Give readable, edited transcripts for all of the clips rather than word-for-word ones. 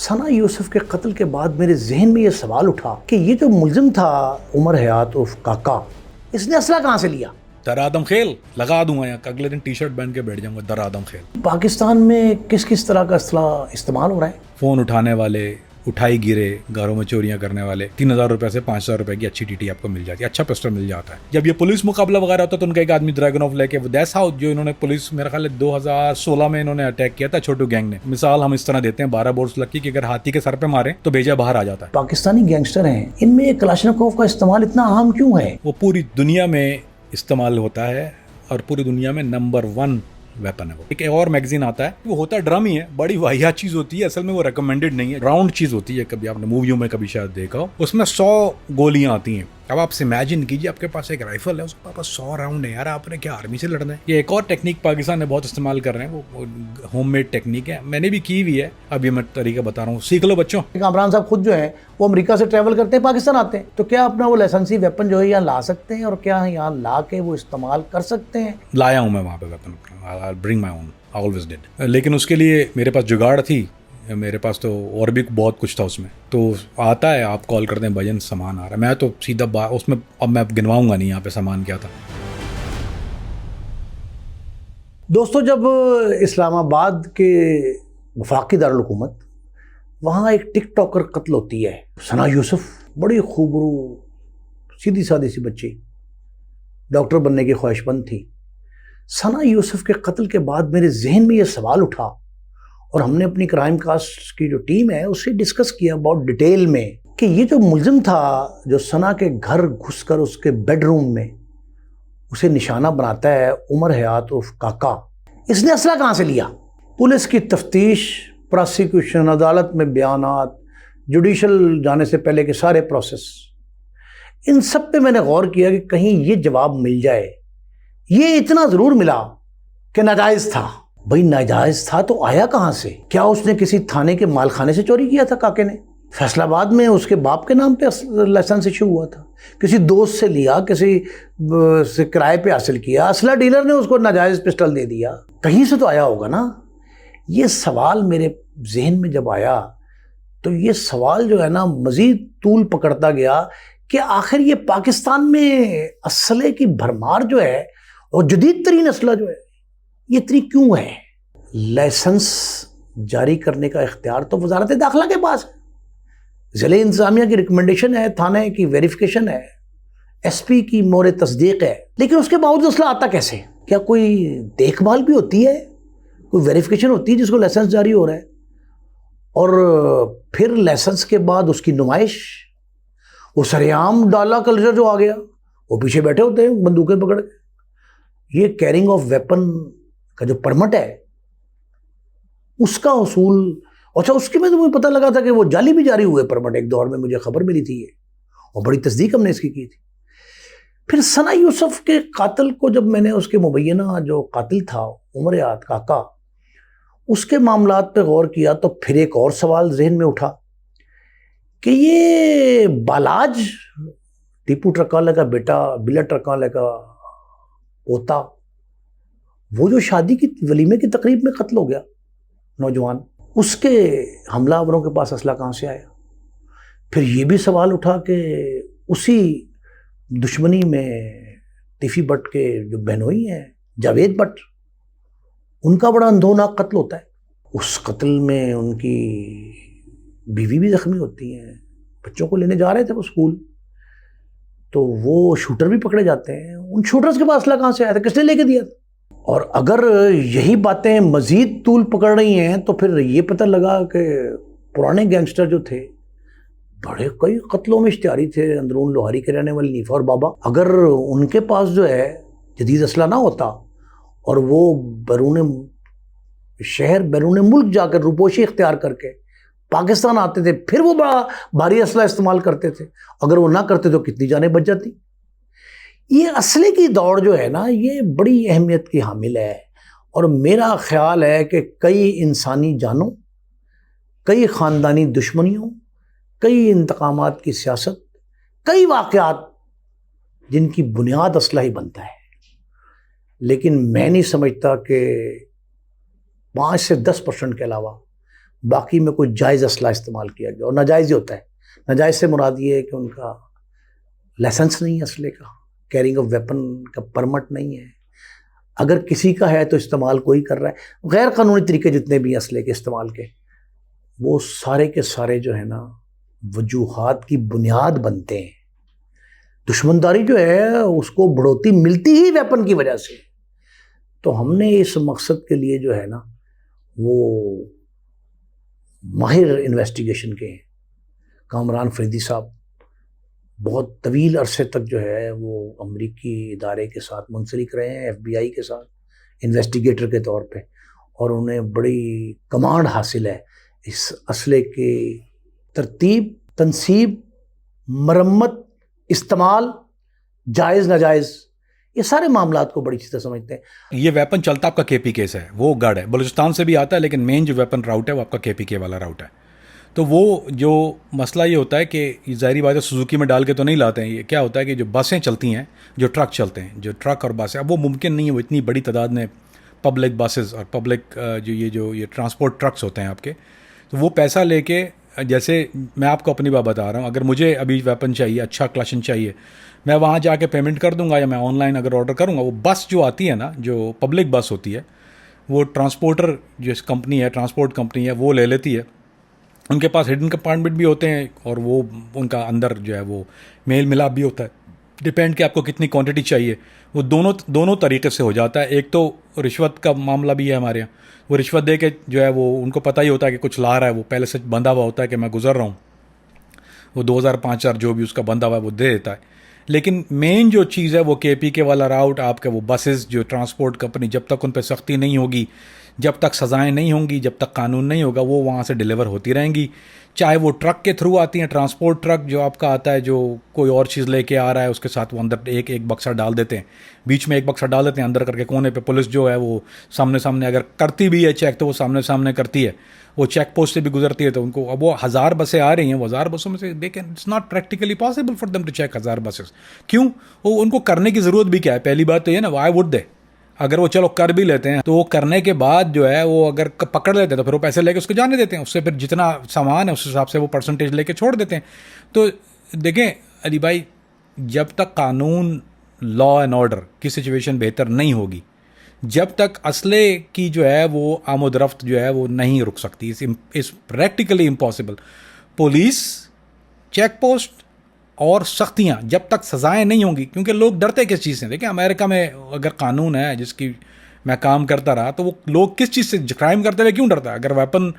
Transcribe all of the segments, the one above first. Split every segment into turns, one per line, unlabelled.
सना यूसुफ के कत्ल के बाद मेरे जहन में ये सवाल उठा कि ये जो मुल्जिम था उमर हयात उर्फ काका, इसने असला कहाँ से लिया।
दर आदम खेल लगा दूंगा यहाँ, अगले दिन टी शर्ट पहन के बैठ जाऊंगा। दर आदम खेल।
पाकिस्तान में किस किस तरह का असला इस्तेमाल हो रहा है।
फोन उठाने वाले, उठाई गिरे, घरों में चोरियां करने वाले, 3,000 रुपए से 5,000 रुपए की अच्छी टीटी आपको मिल जाती है, अच्छा पिस्टल मिल जाता है। जब ये पुलिस मुकाबला वगैरह होता है तो उनका एक आदमी ड्रैगन लेके, दैट्स हाउ जो इन्होंने पुलिस, मेरा ख्याल है 2016 में इन्होंने अटैक किया था छोटू गैंग ने। मिसाल हम इस तरह देते हैं 12 बोर्ड्स लकी कि अगर हाथी के सर पे मारे तो भेजा बाहर आ जाता है।
पाकिस्तानी गैंगस्टर हैं, इनमें ये कलाशनिकोव का इस्तेमाल इतना आम क्यों है।
वो पूरी दुनिया में इस्तेमाल होता है और पूरी दुनिया में नंबर 1 वेपन है वो। एक और मैगजीन आता है, वो होता है ड्रम ही है, बड़ी वाहियात चीज होती है, असल में वो रिकमेंडेड नहीं है, राउंड चीज होती है, कभी आपने मूवियों में कभी शायद देखा हो, उसमें 100 गोलियां आती हैं। अब आपसे इमेजिन कीजिए आपके पास एक राइफल है, उसके पास 100 राउंड है, यार आपने क्या आर्मी से लड़ना है। ये एक और टेक्निक पाकिस्तान में बहुत इस्तेमाल कर रहे हैं, वो होममेड टेक्निक है, मैंने भी की हुई है। अब ये मैं तरीका बता रहा हूँ, सीख लो बच्चों।
कामरान साहब खुद जो है वो अमेरिका से ट्रैवल करते हैं, पाकिस्तान आते हैं, तो क्या अपना वो लाइसेंसी वेपन जो है यहाँ ला सकते हैं और क्या यहाँ ला के वो इस्तेमाल कर सकते हैं।
लाया हूँ मैं वहाँ पे weapon, I bring my own, I always did. लेकिन उसके लिए मेरे पास जुगाड़ थी, मेरे पास तो और भी बहुत कुछ था उसमें। तो आता है, आप कॉल करते हैं, भजन सामान आ रहा है, मैं तो सीधा उसमें, अब मैं गिनवाऊंगा नहीं यहाँ पे सामान क्या था।
दोस्तों, जब इस्लामाबाद के वफाकी दारुल हुकूमत, वहाँ एक टिकटॉकर कत्ल होती है, सना यूसुफ, बड़ी खूबरू सीधी सादी सी बच्ची, डॉक्टर बनने की ख्वाहिशमंद थी। सना यूसुफ के कत्ल के बाद मेरे जहन में ये सवाल उठा और हमने अपनी क्राइम कास्ट की जो टीम है उससे डिस्कस किया बहुत डिटेल में कि ये जो मुल्जिम था जो सना के घर घुसकर उसके बेडरूम में उसे निशाना बनाता है, उमर हयात उर्फ काका, इसने असला कहाँ से लिया। पुलिस की तफ्तीश, प्रोसिक्यूशन, अदालत में बयानात, जुडिशल जाने से पहले के सारे प्रोसेस, इन सब पे मैंने गौर किया कि कहीं ये जवाब मिल जाए। ये इतना ज़रूर मिला कि नाजायज़ था। भाई नाजायज़ था तो आया कहाँ से। क्या उसने किसी थाने के मालखाने से चोरी किया था काके ने। फैसलाबाद में उसके बाप के नाम पे लाइसेंस इशू हुआ था, किसी दोस्त से लिया, किसी से किराए पे हासिल किया, असला डीलर ने उसको नाजायज़ पिस्टल दे दिया, कहीं से तो आया होगा ना। ये सवाल मेरे जहन में जब आया तो ये सवाल जो है ना मज़ीद तूल पकड़ता गया कि आखिर ये पाकिस्तान में असले की भरमार जो है और जदीद तरीन असला जो है ये इतनी क्यों है। लाइसेंस जारी करने का इख्तियार तो वजारत दाखिला के पास है, ज़िले इंतज़ामिया की रिकमेंडेशन है, थाने की वेरिफिकेशन है, SP की मोहर तस्दीक है, लेकिन उसके बावजूद असला आता कैसे। क्या कोई देखभाल भी होती है, कोई वेरिफिकेशन होती है जिसको लाइसेंस जारी हो रहा है, और फिर लाइसेंस के बाद उसकी नुमाइश, वो सरेआम डाला कल्चर जो आ गया, वो पीछे बैठे होते हैं बंदूकें पकड़ के। ये कैरिंग ऑफ वेपन का जो परमिट है उसका उसूल, अच्छा उसके में तो मुझे पता लगा था कि वो जाली भी जारी हुए परमिट, एक दौर में मुझे खबर मिली थी ये, और बड़ी तस्दीक हमने इसकी की थी। फिर सना यूसुफ के कातिल को जब मैंने उसके मुबैना जो कातिल था उमर हयात काका, उसके मामलात पे गौर किया तो फिर एक और सवाल जहन में उठा कि ये बालाज, टीपू ट्रक वाले का बेटा, बिला ट्रक वाले का पोता, वो जो शादी की वलीमे की तकरीब में कत्ल हो गया नौजवान, उसके हमलावरों के पास असला कहाँ से आया। फिर ये भी सवाल उठा कि उसी दुश्मनी में टिफ़ी भट्ट के जो बहनोई हैं जावेद भट्ट, उनका बड़ा अंधोनाक कत्ल होता है। उस कत्ल में उनकी बीवी भी ज़ख्मी होती हैं, बच्चों को लेने जा रहे थे वो स्कूल, तो वो शूटर भी पकड़े जाते हैं। उन शूटर्स के पास असला कहाँ से आया था, किसने लेके दिया था। और अगर यही बातें मज़ीद तूल पकड़ रही हैं तो फिर ये पता लगा कि पुराने गैंगस्टर जो थे बड़े कई कत्लों में इश्तिहारी थे, अंदरून लोहारी के रहने वाले नीफा और बाबा, अगर उनके पास जो है जदीद असला ना होता और वो बैरून शहर, बैरून मुल्क जाकर रुपोशी इख्तियार करके पाकिस्तान आते थे, फिर वो बड़ा भारी असला इस्तेमाल करते थे, अगर वो ना करते तो कितनी जानें बच जाती। ये असले की दौड़ जो है ना, ये बड़ी अहमियत की हामिल है, और मेरा ख्याल है कि कई इंसानी जानों, कई ख़ानदानी दुश्मनियों, कई इंतकामात की सियासत, कई वाक़यात जिनकी बुनियाद असला ही बनता है। लेकिन मैं नहीं समझता कि 5 से 10% के अलावा बाकी में कोई जायज़ असला इस्तेमाल किया गया, और नाजायज़ ही होता है। नाजायज़ से मुराद ये है कि उनका लाइसेंस नहीं है असले का, कैरिंग ऑफ वेपन का परमिट नहीं है, अगर किसी का है तो इस्तेमाल कोई कर रहा है। गैर कानूनी तरीके जितने भी असले के इस्तेमाल के, वो सारे के सारे जो है ना वजूहात की बुनियाद बनते हैं। दुश्मनदारी जो है उसको बढ़ोतरी मिलती ही वेपन की वजह से। तो हमने इस मकसद के लिए जो है ना वो माहिर इन्वेस्टिगेशन के कामरान फरीदी साहब बहुत तवील अरसे तक जो है वो अमरीकी इदारे के साथ मुंसलिक रहे हैं, FBI के साथ इन्वेस्टिगेटर के तौर पे, और उन्हें बड़ी कमांड हासिल है इस असले के तरतीब, तनसीब, मरम्मत, इस्तेमाल, जायज़ नाजायज़, ये सारे मामलात को बड़ी चीज़ें समझते हैं।
ये वेपन चलता आपका KPK केस है, वो गढ़ है, बलूचिस्तान से भी आता है, लेकिन मेन जो वेपन राउट है वो आपका KPK वाला राउट है। तो वो जो मसला ये होता है कि ज़ाहिरी बात है सुजुकी में डाल के तो नहीं लाते हैं। ये क्या होता है कि जो बसें चलती हैं, जो ट्रक चलते हैं, जो ट्रक और बसें, अब वो मुमकिन नहीं है वो इतनी बड़ी तादाद में पब्लिक बसेस और पब्लिक जो ये ट्रांसपोर्ट ट्रक्स होते हैं आपके, तो वो पैसा लेके, जैसे मैं आपको अपनी बात बता रहा हूँ, अगर मुझे अभी वेपन चाहिए, अच्छा क्लाशन चाहिए, मैं वहाँ जाके पेमेंट कर दूंगा, या मैं ऑनलाइन अगर ऑर्डर करूँगा, वो बस जो आती है ना, जो पब्लिक बस होती है, वो ट्रांसपोर्टर जो कंपनी है, ट्रांसपोर्ट कंपनी है, वो ले लेती है। उनके पास हिडन कंपार्टमेंट भी होते हैं, और वो उनका अंदर जो है वो मेल मिलाप भी होता है, डिपेंड कि आपको कितनी क्वांटिटी चाहिए। वो दोनों तरीके से हो जाता है। एक तो रिश्वत का मामला भी है हमारे यहाँ, वो रिश्वत दे के जो है वो उनको पता ही होता है कि कुछ ला रहा है, वो पहले से बंधा हुआ होता है कि मैं गुजर रहा हूँ, वो 2000-5000 जो भी उसका बंधा हुआ है वो दे देता है। लेकिन मेन जो चीज़ है वो KPK वाला राउट, आपके वो बसेस जो ट्रांसपोर्ट कंपनी, जब तक उन पर सख्ती नहीं होगी, जब तक सज़ाएं नहीं होंगी, जब तक कानून नहीं होगा, वो वहाँ से डिलीवर होती रहेंगी। चाहे वो ट्रक के थ्रू आती हैं, ट्रांसपोर्ट ट्रक जो आपका आता है, जो कोई और चीज़ लेके आ रहा है, उसके साथ वो अंदर एक बक्सा डाल देते हैं, बीच में एक बक्सा डाल देते हैं, अंदर करके कोने पे पुलिस जो है वो सामने अगर करती भी है चेक, तो वो सामने करती है, वो चेक पोस्ट से भी गुजरती है। तो उनको, अब वो 1000 बसें आ रही हैं, वो 1000 बसों में से they can, it's not practically possible for them to check 1000 buses. क्यों? वो उनको करने की ज़रूरत भी क्या है? पहली बात तो ये ना, वाई वुड दे? अगर वो चलो कर भी लेते हैं, तो वो करने के बाद जो है वो अगर पकड़ लेते हैं तो फिर वो पैसे लेके उसको जाने देते हैं, उससे फिर जितना सामान है उस हिसाब से वो परसेंटेज लेके छोड़ देते हैं। तो देखें अली भाई, जब तक कानून, लॉ एंड ऑर्डर की सिचुएशन बेहतर नहीं होगी, जब तक असले की जो है वो आमोदरफ्त जो है वो नहीं रुक सकती। इस practically impossible. Police, check post और सख्तियाँ, जब तक सज़ाएं नहीं होंगी, क्योंकि लोग डरते किस चीज़ से? देखिए अमेरिका में अगर कानून है, जिसकी मैं काम करता रहा, तो वो लोग किस चीज़ से क्राइम करते हुए क्यों डरता है? अगर वेपन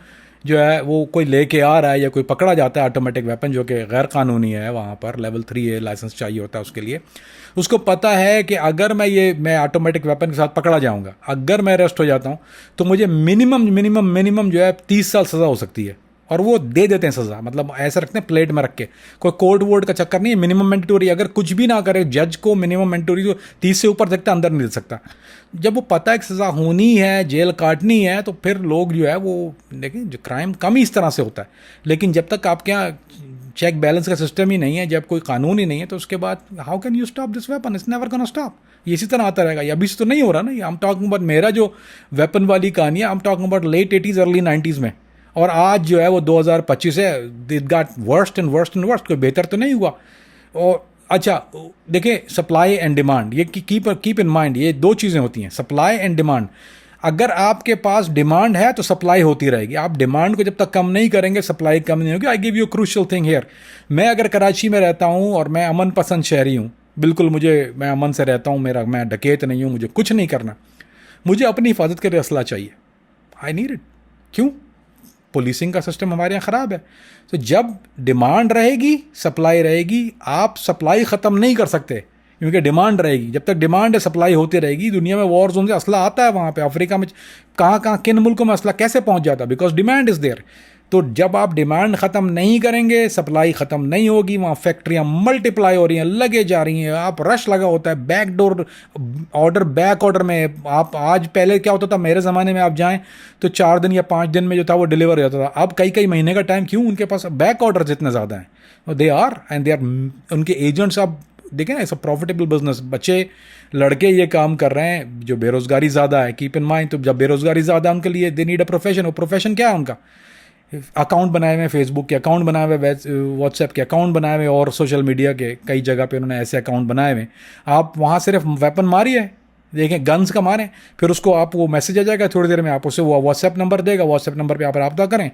जो है वो कोई लेके आ रहा है, या कोई पकड़ा जाता है ऑटोमेटिक वेपन जो कि गैर कानूनी है, वहाँ पर लेवल 3 लाइसेंस चाहिए होता है उसके लिए, उसको पता है कि अगर मैं ऑटोमेटिक वेपन के साथ पकड़ा जाऊँगा, अगर मैं अरेस्ट हो जाता हूँ, तो मुझे मिनिमम जो है 30 साल सज़ा हो सकती है। और वो दे देते हैं सज़ा, मतलब ऐसा रखते हैं प्लेट में रख के, कोई कोर्ट वोर्ट का चक्कर नहीं है। मिनिमम मैंडेटरी, अगर कुछ भी ना करे जज को, मिनिमम मैंडेटरी तो 30 से ऊपर सकता, अंदर नहीं दे सकता। जब वो पता है कि सज़ा होनी है, जेल काटनी है, तो फिर लोग जो है वो देखें, जो क्राइम कम ही इस तरह से होता है। लेकिन जब तक आपके यहाँ चेक बैलेंस का सिस्टम ही नहीं है, जब कोई कानून ही नहीं है, तो उसके बाद how can you stop this weapon? It's never gonna stop. ये इसी तरह आता रहेगा। ये अभी से तो नहीं हो रहा ना, आई एम टॉकिंग अबाउट मेरा जो वेपन वाली कहानी है, I am talking about late 80s early 90s में, और आज जो है वो 2025 है। It got worst and worst, कोई बेहतर तो नहीं हुआ। और अच्छा देखिए, सप्लाई एंड डिमांड, ये कीप इन माइंड, ये दो चीज़ें होती हैं, सप्लाई एंड डिमांड। अगर आपके पास डिमांड है तो सप्लाई होती रहेगी। आप डिमांड को जब तक कम नहीं करेंगे, सप्लाई कम नहीं होगी। I give you crucial thing here. मैं अगर कराची में रहता हूँ और मैं अमन पसंद शहरी हूँ, बिल्कुल मैं अमन से रहता हूँ, मैं डकैत नहीं हूँ, मुझे कुछ नहीं करना, मुझे अपनी हिफाजत के लिए असला चाहिए, आई नीड इट। क्यों? पुलिसिंग का सिस्टम हमारे यहाँ ख़राब है। तो जब डिमांड रहेगी, सप्लाई रहेगी। आप सप्लाई ख़त्म नहीं कर सकते क्योंकि डिमांड रहेगी। जब तक डिमांड है, सप्लाई होती रहेगी। दुनिया में वॉर जोन से असला आता है, वहाँ पे अफ्रीका में कहाँ किन मुल्कों में असला कैसे पहुँच जाता है? Because demand is there. तो जब आप डिमांड ख़त्म नहीं करेंगे, सप्लाई ख़त्म नहीं होगी। वहाँ फैक्ट्रियाँ मल्टीप्लाई हो रही हैं, लगे जा रही हैं, आप रश लगा होता है, बैक ऑर्डर में। आप आज, पहले क्या होता था मेरे ज़माने में, आप जाएं तो 4 दिन या 5 दिन में जो था वो डिलीवर हो जाता था। अब कई महीने का टाइम। क्यों? उनके पास बैक ऑर्डर जितने ज़्यादा हैं, दे आर उनके एजेंट्स। आप देखें ना, ऐसा प्रॉफिटेबल बिजनेस, बच्चे लड़के ये काम कर रहे हैं। जो बेरोज़गारी ज़्यादा है, कीप इन माइंड, तो जब बेरोज़गारी ज़्यादा है उनके लिए, दे नीड अ प्रोफेशन। वो प्रोफेशन क्या है उनका? अकाउंट बनाए हुए हैं, फेसबुक के अकाउंट बनाए हुए, व्हाट्सएप के अकाउंट बनाए हुए, और सोशल मीडिया के कई जगह पे उन्होंने ऐसे अकाउंट बनाए हुए। आप वहाँ सिर्फ वेपन मारिए, देखें गन्स का मारें, फिर उसको आप वो मैसेज आ जाएगा थोड़ी देर में, आप उसे वो व्हाट्सएप नंबर देगा, व्हाट्सएप नंबर पे आप रब्ता करें,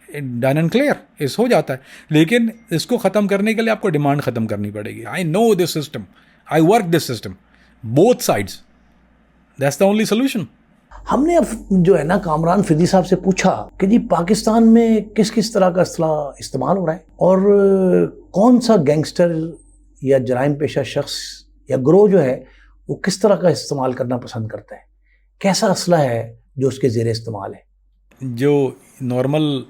डन एंड क्लियर, इस हो जाता है। लेकिन इसको ख़त्म करने के लिए आपको डिमांड ख़त्म करनी पड़ेगी। I know this system, I work this system, both sides, that's the only solution.
हमने अब जो है ना कामरान फिदी साहब से पूछा कि जी पाकिस्तान में किस किस तरह का असला इस्तेमाल हो रहा है, और कौन सा गैंगस्टर या जराइम पेशा शख्स या ग्रोह जो है वो किस तरह का इस्तेमाल करना पसंद करता है, कैसा असला है जो उसके ज़ेरे इस्तेमाल है।
जो नॉर्मल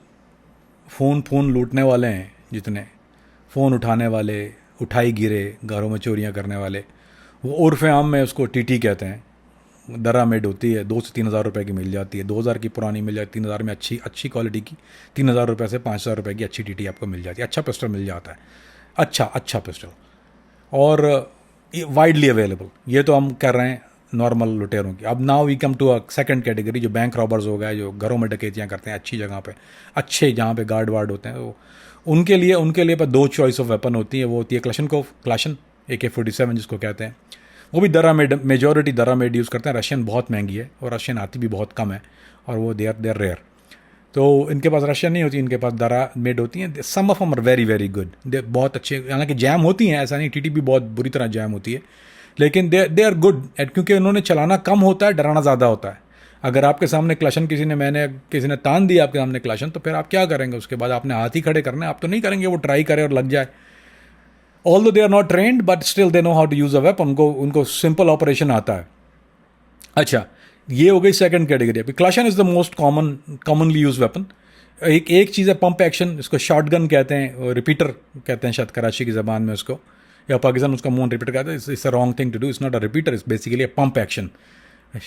फ़ोन लूटने वाले हैं, जितने फ़ोन उठाने वाले, उठाई गिरे, घरों में चोरियां करने वाले, वो उर्फ़ आम में उसको टीटी कहते हैं। दरा मेड होती है, 2 से 3 हज़ार रुपये की मिल जाती है, 2000 की पुरानी मिल जाती है, 3 हज़ार में अच्छी क्वालिटी की, 3 हज़ार रुपये से 5 हज़ार रुपये की अच्छी टीटी आपको मिल जाती है, अच्छा पिस्टल मिल जाता है, अच्छा पिस्टल, और वाइडली अवेलेबल। ये तो हम कर रहे हैं नॉर्मल लुटेरों की। अब now we come to a second category, जो बैंक रॉबर्स हो गए, जो घरों में डकैतियाँ करते हैं अच्छी जगह पे, अच्छे जहाँ पे गार्ड वार्ड होते हैं, तो उनके लिए पर 2 चॉइस ऑफ वेपन होती है। वो होती है क्लाशन AK-47 जिसको कहते हैं, वो भी दरा मेड, मेजॉरिटी दरा मेड यूज़ करते हैं। रशियन बहुत महंगी है और रशियन आती भी बहुत कम है, और वो दे आर रेयर। तो इनके पास रशियन नहीं होती, इनके पास दरा मेड होती हैं। Some of them are very very good, they बहुत अच्छे, हालांकि जैम होती हैं, ऐसा नहीं, टीटी भी बहुत बुरी तरह जैम होती है, लेकिन दे आर गुड, क्योंकि उन्होंने चलाना कम होता है, डराना ज़्यादा होता है। अगर आपके सामने क्लशन किसी ने तान दिया आपके सामने क्लशन, तो फिर आप क्या करेंगे? उसके बाद आपने हाथ ही खड़े करने, आप तो नहीं करेंगे वो ट्राई करे और लग जाए। Although they are not trained, but still they know how to use a weapon, उनको सिंपल ऑपरेशन आता है। अच्छा, ये हो गई सेकंड कैटेगरी। अभी Klashin is the most commonly use weapon. एक चीज़ है पंप एक्शन, इसको शॉटगन कहते हैं, रिपीटर कहते हैं शायद कराची की ज़बान में उसको, या पाकिस्तान उसका मून रिपीटर कहते हैं। It's a wrong thing to do, it's not a repeater, it's basically a pump action,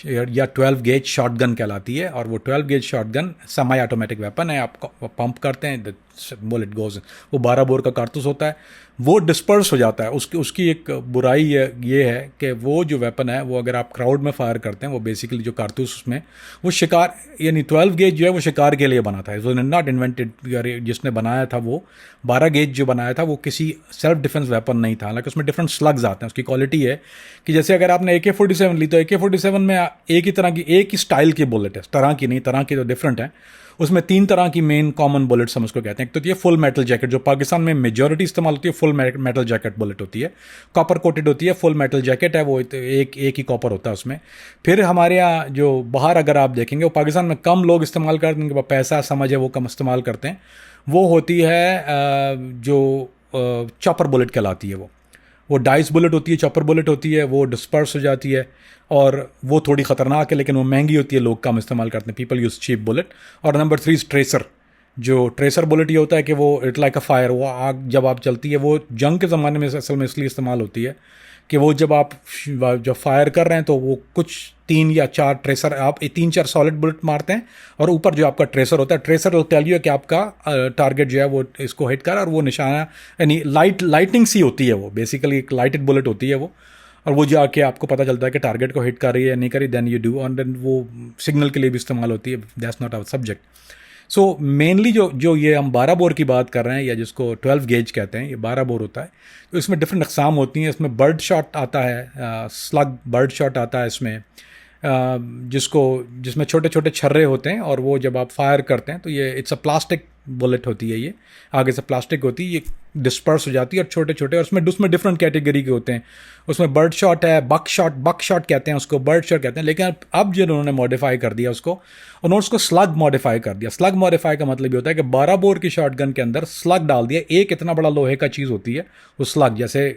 या 12 गेज शॉटगन कहलाती है। और वो 12 gauge shotgun semi automatic weapon है, आप पंप करते हैं, बुलेट गोज, वो 12 बोर का कारतूस होता है, वो डिस्पर्स हो जाता है। उसकी एक बुराई ये है कि वो जो वेपन है, वो अगर आप क्राउड में फायर करते हैं, वो बेसिकली जो कारतूस उसमें, वो शिकार, यानी 12 गेज जो है वो शिकार के लिए बना था, सो नॉट इन्वेंटेड, जिसने बनाया था वो 12 गेज जो बनाया था वो किसी सेल्फ डिफेंस वेपन नहीं था। हालांकि उसमें डिफरेंट स्लग्स आते हैं। उसकी क्वालिटी है कि जैसे अगर आपने AK-47 ली, तो AK-47 में एक ही स्टाइल की बुलेट है, तरह की नहीं, तरह की तो डिफरेंट है। उसमें 3 तरह की मेन कॉमन बुलेट्स हम उसको कहते हैं। एक तो ये फुल मेटल जैकेट, जो पाकिस्तान में मेजॉरिटी इस्तेमाल होती है, फुल मेटल जैकेट बुलेट होती है, कॉपर कोटेड होती है, फुल मेटल जैकेट है, वो एक ही कॉपर होता है उसमें। फिर हमारे यहाँ जो बाहर अगर आप देखेंगे, वो पाकिस्तान में कम लोग इस्तेमाल करते हैं, उनके पास पैसा समझ है, वो कम इस्तेमाल करते हैं, वो होती है जो चॉपर बुलेट कहलाती है। वो डाइस बुलेट होती है, चॉपर बुलेट होती है, वो डिस्पर्स हो जाती है, और वो थोड़ी ख़तरनाक है, लेकिन वो महंगी होती है, लोग कम इस्तेमाल करते हैं, पीपल यूज़ चीप बुलेट। और नंबर 3 ट्रेसर। जो ट्रेसर बुलेट ये होता है कि वो इट लाइक अ फायर, वो आग जब आप चलती है, वो जंग के ज़माने में असल में इसलिए इस्तेमाल होती है कि वो जब फायर कर रहे हैं, तो वो कुछ 3 या 4 ट्रेसर, आप 3-4 सॉलिड बुलेट मारते हैं, और ऊपर जो आपका ट्रेसर होता है, ट्रेसर टेल यू कि आपका टारगेट जो है वो इसको हिट कर, और वो निशाना यानी लाइटनिंग सी होती है, वो बेसिकली एक लाइटेड बुलेट होती है वो, और वो जाके आपको पता चलता है कि टारगेट को हिट कर रही है या नहीं करी, देन यू डू, और देन वो सिग्नल के लिए भी इस्तेमाल होती है। That's not our subject. So mainly जो ये हम 12 बोर की बात कर रहे हैं, या जिसको 12 गेज कहते हैं, ये 12 बोर होता है। तो इसमें डिफरेंट अक़साम होती हैं। इसमें बर्ड शॉट आता है, स्लग बर्ड शॉट आता है इसमें, जिसमें छोटे छोटे छर्रे होते हैं, और वो जब आप फायर करते हैं तो ये इट्स अ प्लास्टिक बुलेट होती है, ये आगे से प्लास्टिक होती है, ये डिस्पर्स हो जाती है, और छोटे छोटे, और उसमें डिफरेंट कैटेगरी के होते हैं। उसमें बर्ड शॉट है, बक शॉट कहते हैं उसको, बर्ड शॉट कहते हैं। लेकिन अब जो उन्होंने मॉडिफाई कर दिया उसको, उन्होंने उसको स्लग मॉडिफाई कर दिया। स्लग मॉडिफाई का मतलब ये होता है कि 12 बोर की शॉटगन के अंदर स्लग डाल दिया। एक इतना बड़ा लोहे का चीज़ होती है, वो स्लग, जैसे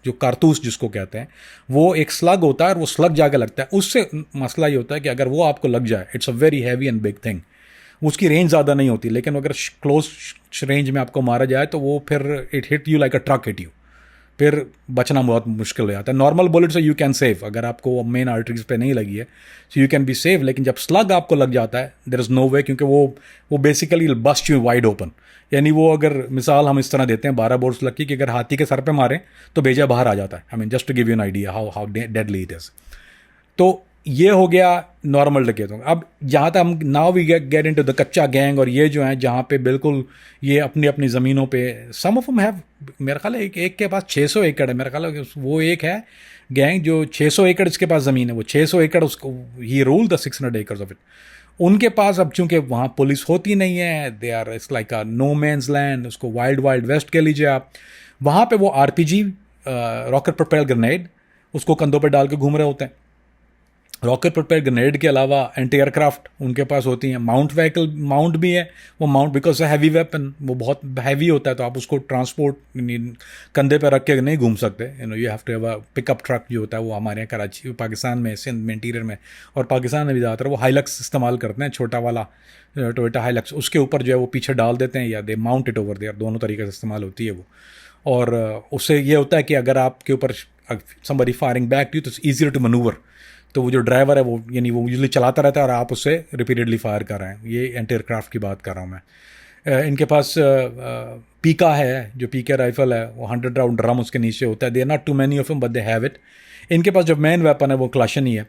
जो कारतूस जिसको कहते हैं, वो एक स्लग होता है, और वो स्लग जाके लगता है। उससे मसला ये होता है कि अगर वो आपको लग जाए, it's a very heavy and big thing. उसकी रेंज ज़्यादा नहीं होती, लेकिन अगर क्लोज रेंज में आपको मारा जाए, तो वो फिर it hit you like a truck hit you, फिर बचना बहुत मुश्किल हो जाता है। नॉर्मल बुलेट से यू कैन सेव, अगर आपको मेन आर्टरीज पे नहीं लगी है, so you can be save. लेकिन जब स्लग आपको लग जाता है, देयर इज़ नो वे, क्योंकि वो basically bust you wide open. यानी वो, अगर मिसाल हम इस तरह देते हैं 12 बोर स्लग की, कि अगर हाथी के सर पे मारें तो भेजा बाहर आ जाता है। I mean just to give you an idea how deadly it is. तो ये हो गया नॉर्मल डकैतों। अब जहाँ तक हम now we get into the Kacha gang, और ये जो है जहाँ पे बिल्कुल ये अपनी अपनी ज़मीनों पे, सम ऑफ देम हैव, मेरा ख्याल है एक के पास 600 एकड़ है, मेरा ख्याल है वो एक है गैंग जो 600 एकड़ इसके पास ज़मीन है, वो 600 एकड़ उसको, he rule the 600 acres of it. उनके पास अब चूंकि वहाँ पुलिस होती नहीं है, they are it's like a no man's land, उसको वाइल्ड वाइल्ड वेस्ट कह लीजिए आप। वहाँ पे वो RPG रॉकेट प्रोपेल ग्रेनेड उसको कंधों पे डाल के घूम रहे होते हैं। रॉकेट प्रोपेल ग्रेनेड के अलावा एंटी एयरक्राफ्ट उनके पास होती हैं, माउंट व्हीकल, माउंट भी है वो, माउंट बिकॉज हैवी वेपन, वो बहुत हैवी होता है, तो आप उसको ट्रांसपोर्ट कंधे पे रख के नहीं घूम सकते, you have to have a pickup truck जो होता है, वो हमारे यहाँ कराची, पाकिस्तान में, सिंध में, इंटीरियर में और पाकिस्तान में भी ज़्यादातर वो हाइलक्स इस्तेमाल करते हैं, छोटा वाला टोयोटा हाइलक्स, उसके ऊपर जो है वो पीछे डाल देते हैं, या दे माउंट इट ओवर देयर, दोनों तरीके से इस्तेमाल होती है वो। और उससे ये होता है कि अगर आपके ऊपर somebody फायरिंग बैक टू, तो इट्स ईजियर टू मनूवर, तो वो जो ड्राइवर है वो यानी वो यूजली चलाता रहता है और आप उससे रिपीटेडली फायर कर रहे हैं। ये एंटी एयरक्राफ्ट की बात कर रहा हूँ मैं। इनके पास पीका है, जो पीके राइफल है, वो 100 राउंड ड्रम उसके नीचे होता है। They are not too many of him but they have it. इनके पास जो मेन वेपन है वो क्लाशन ही है,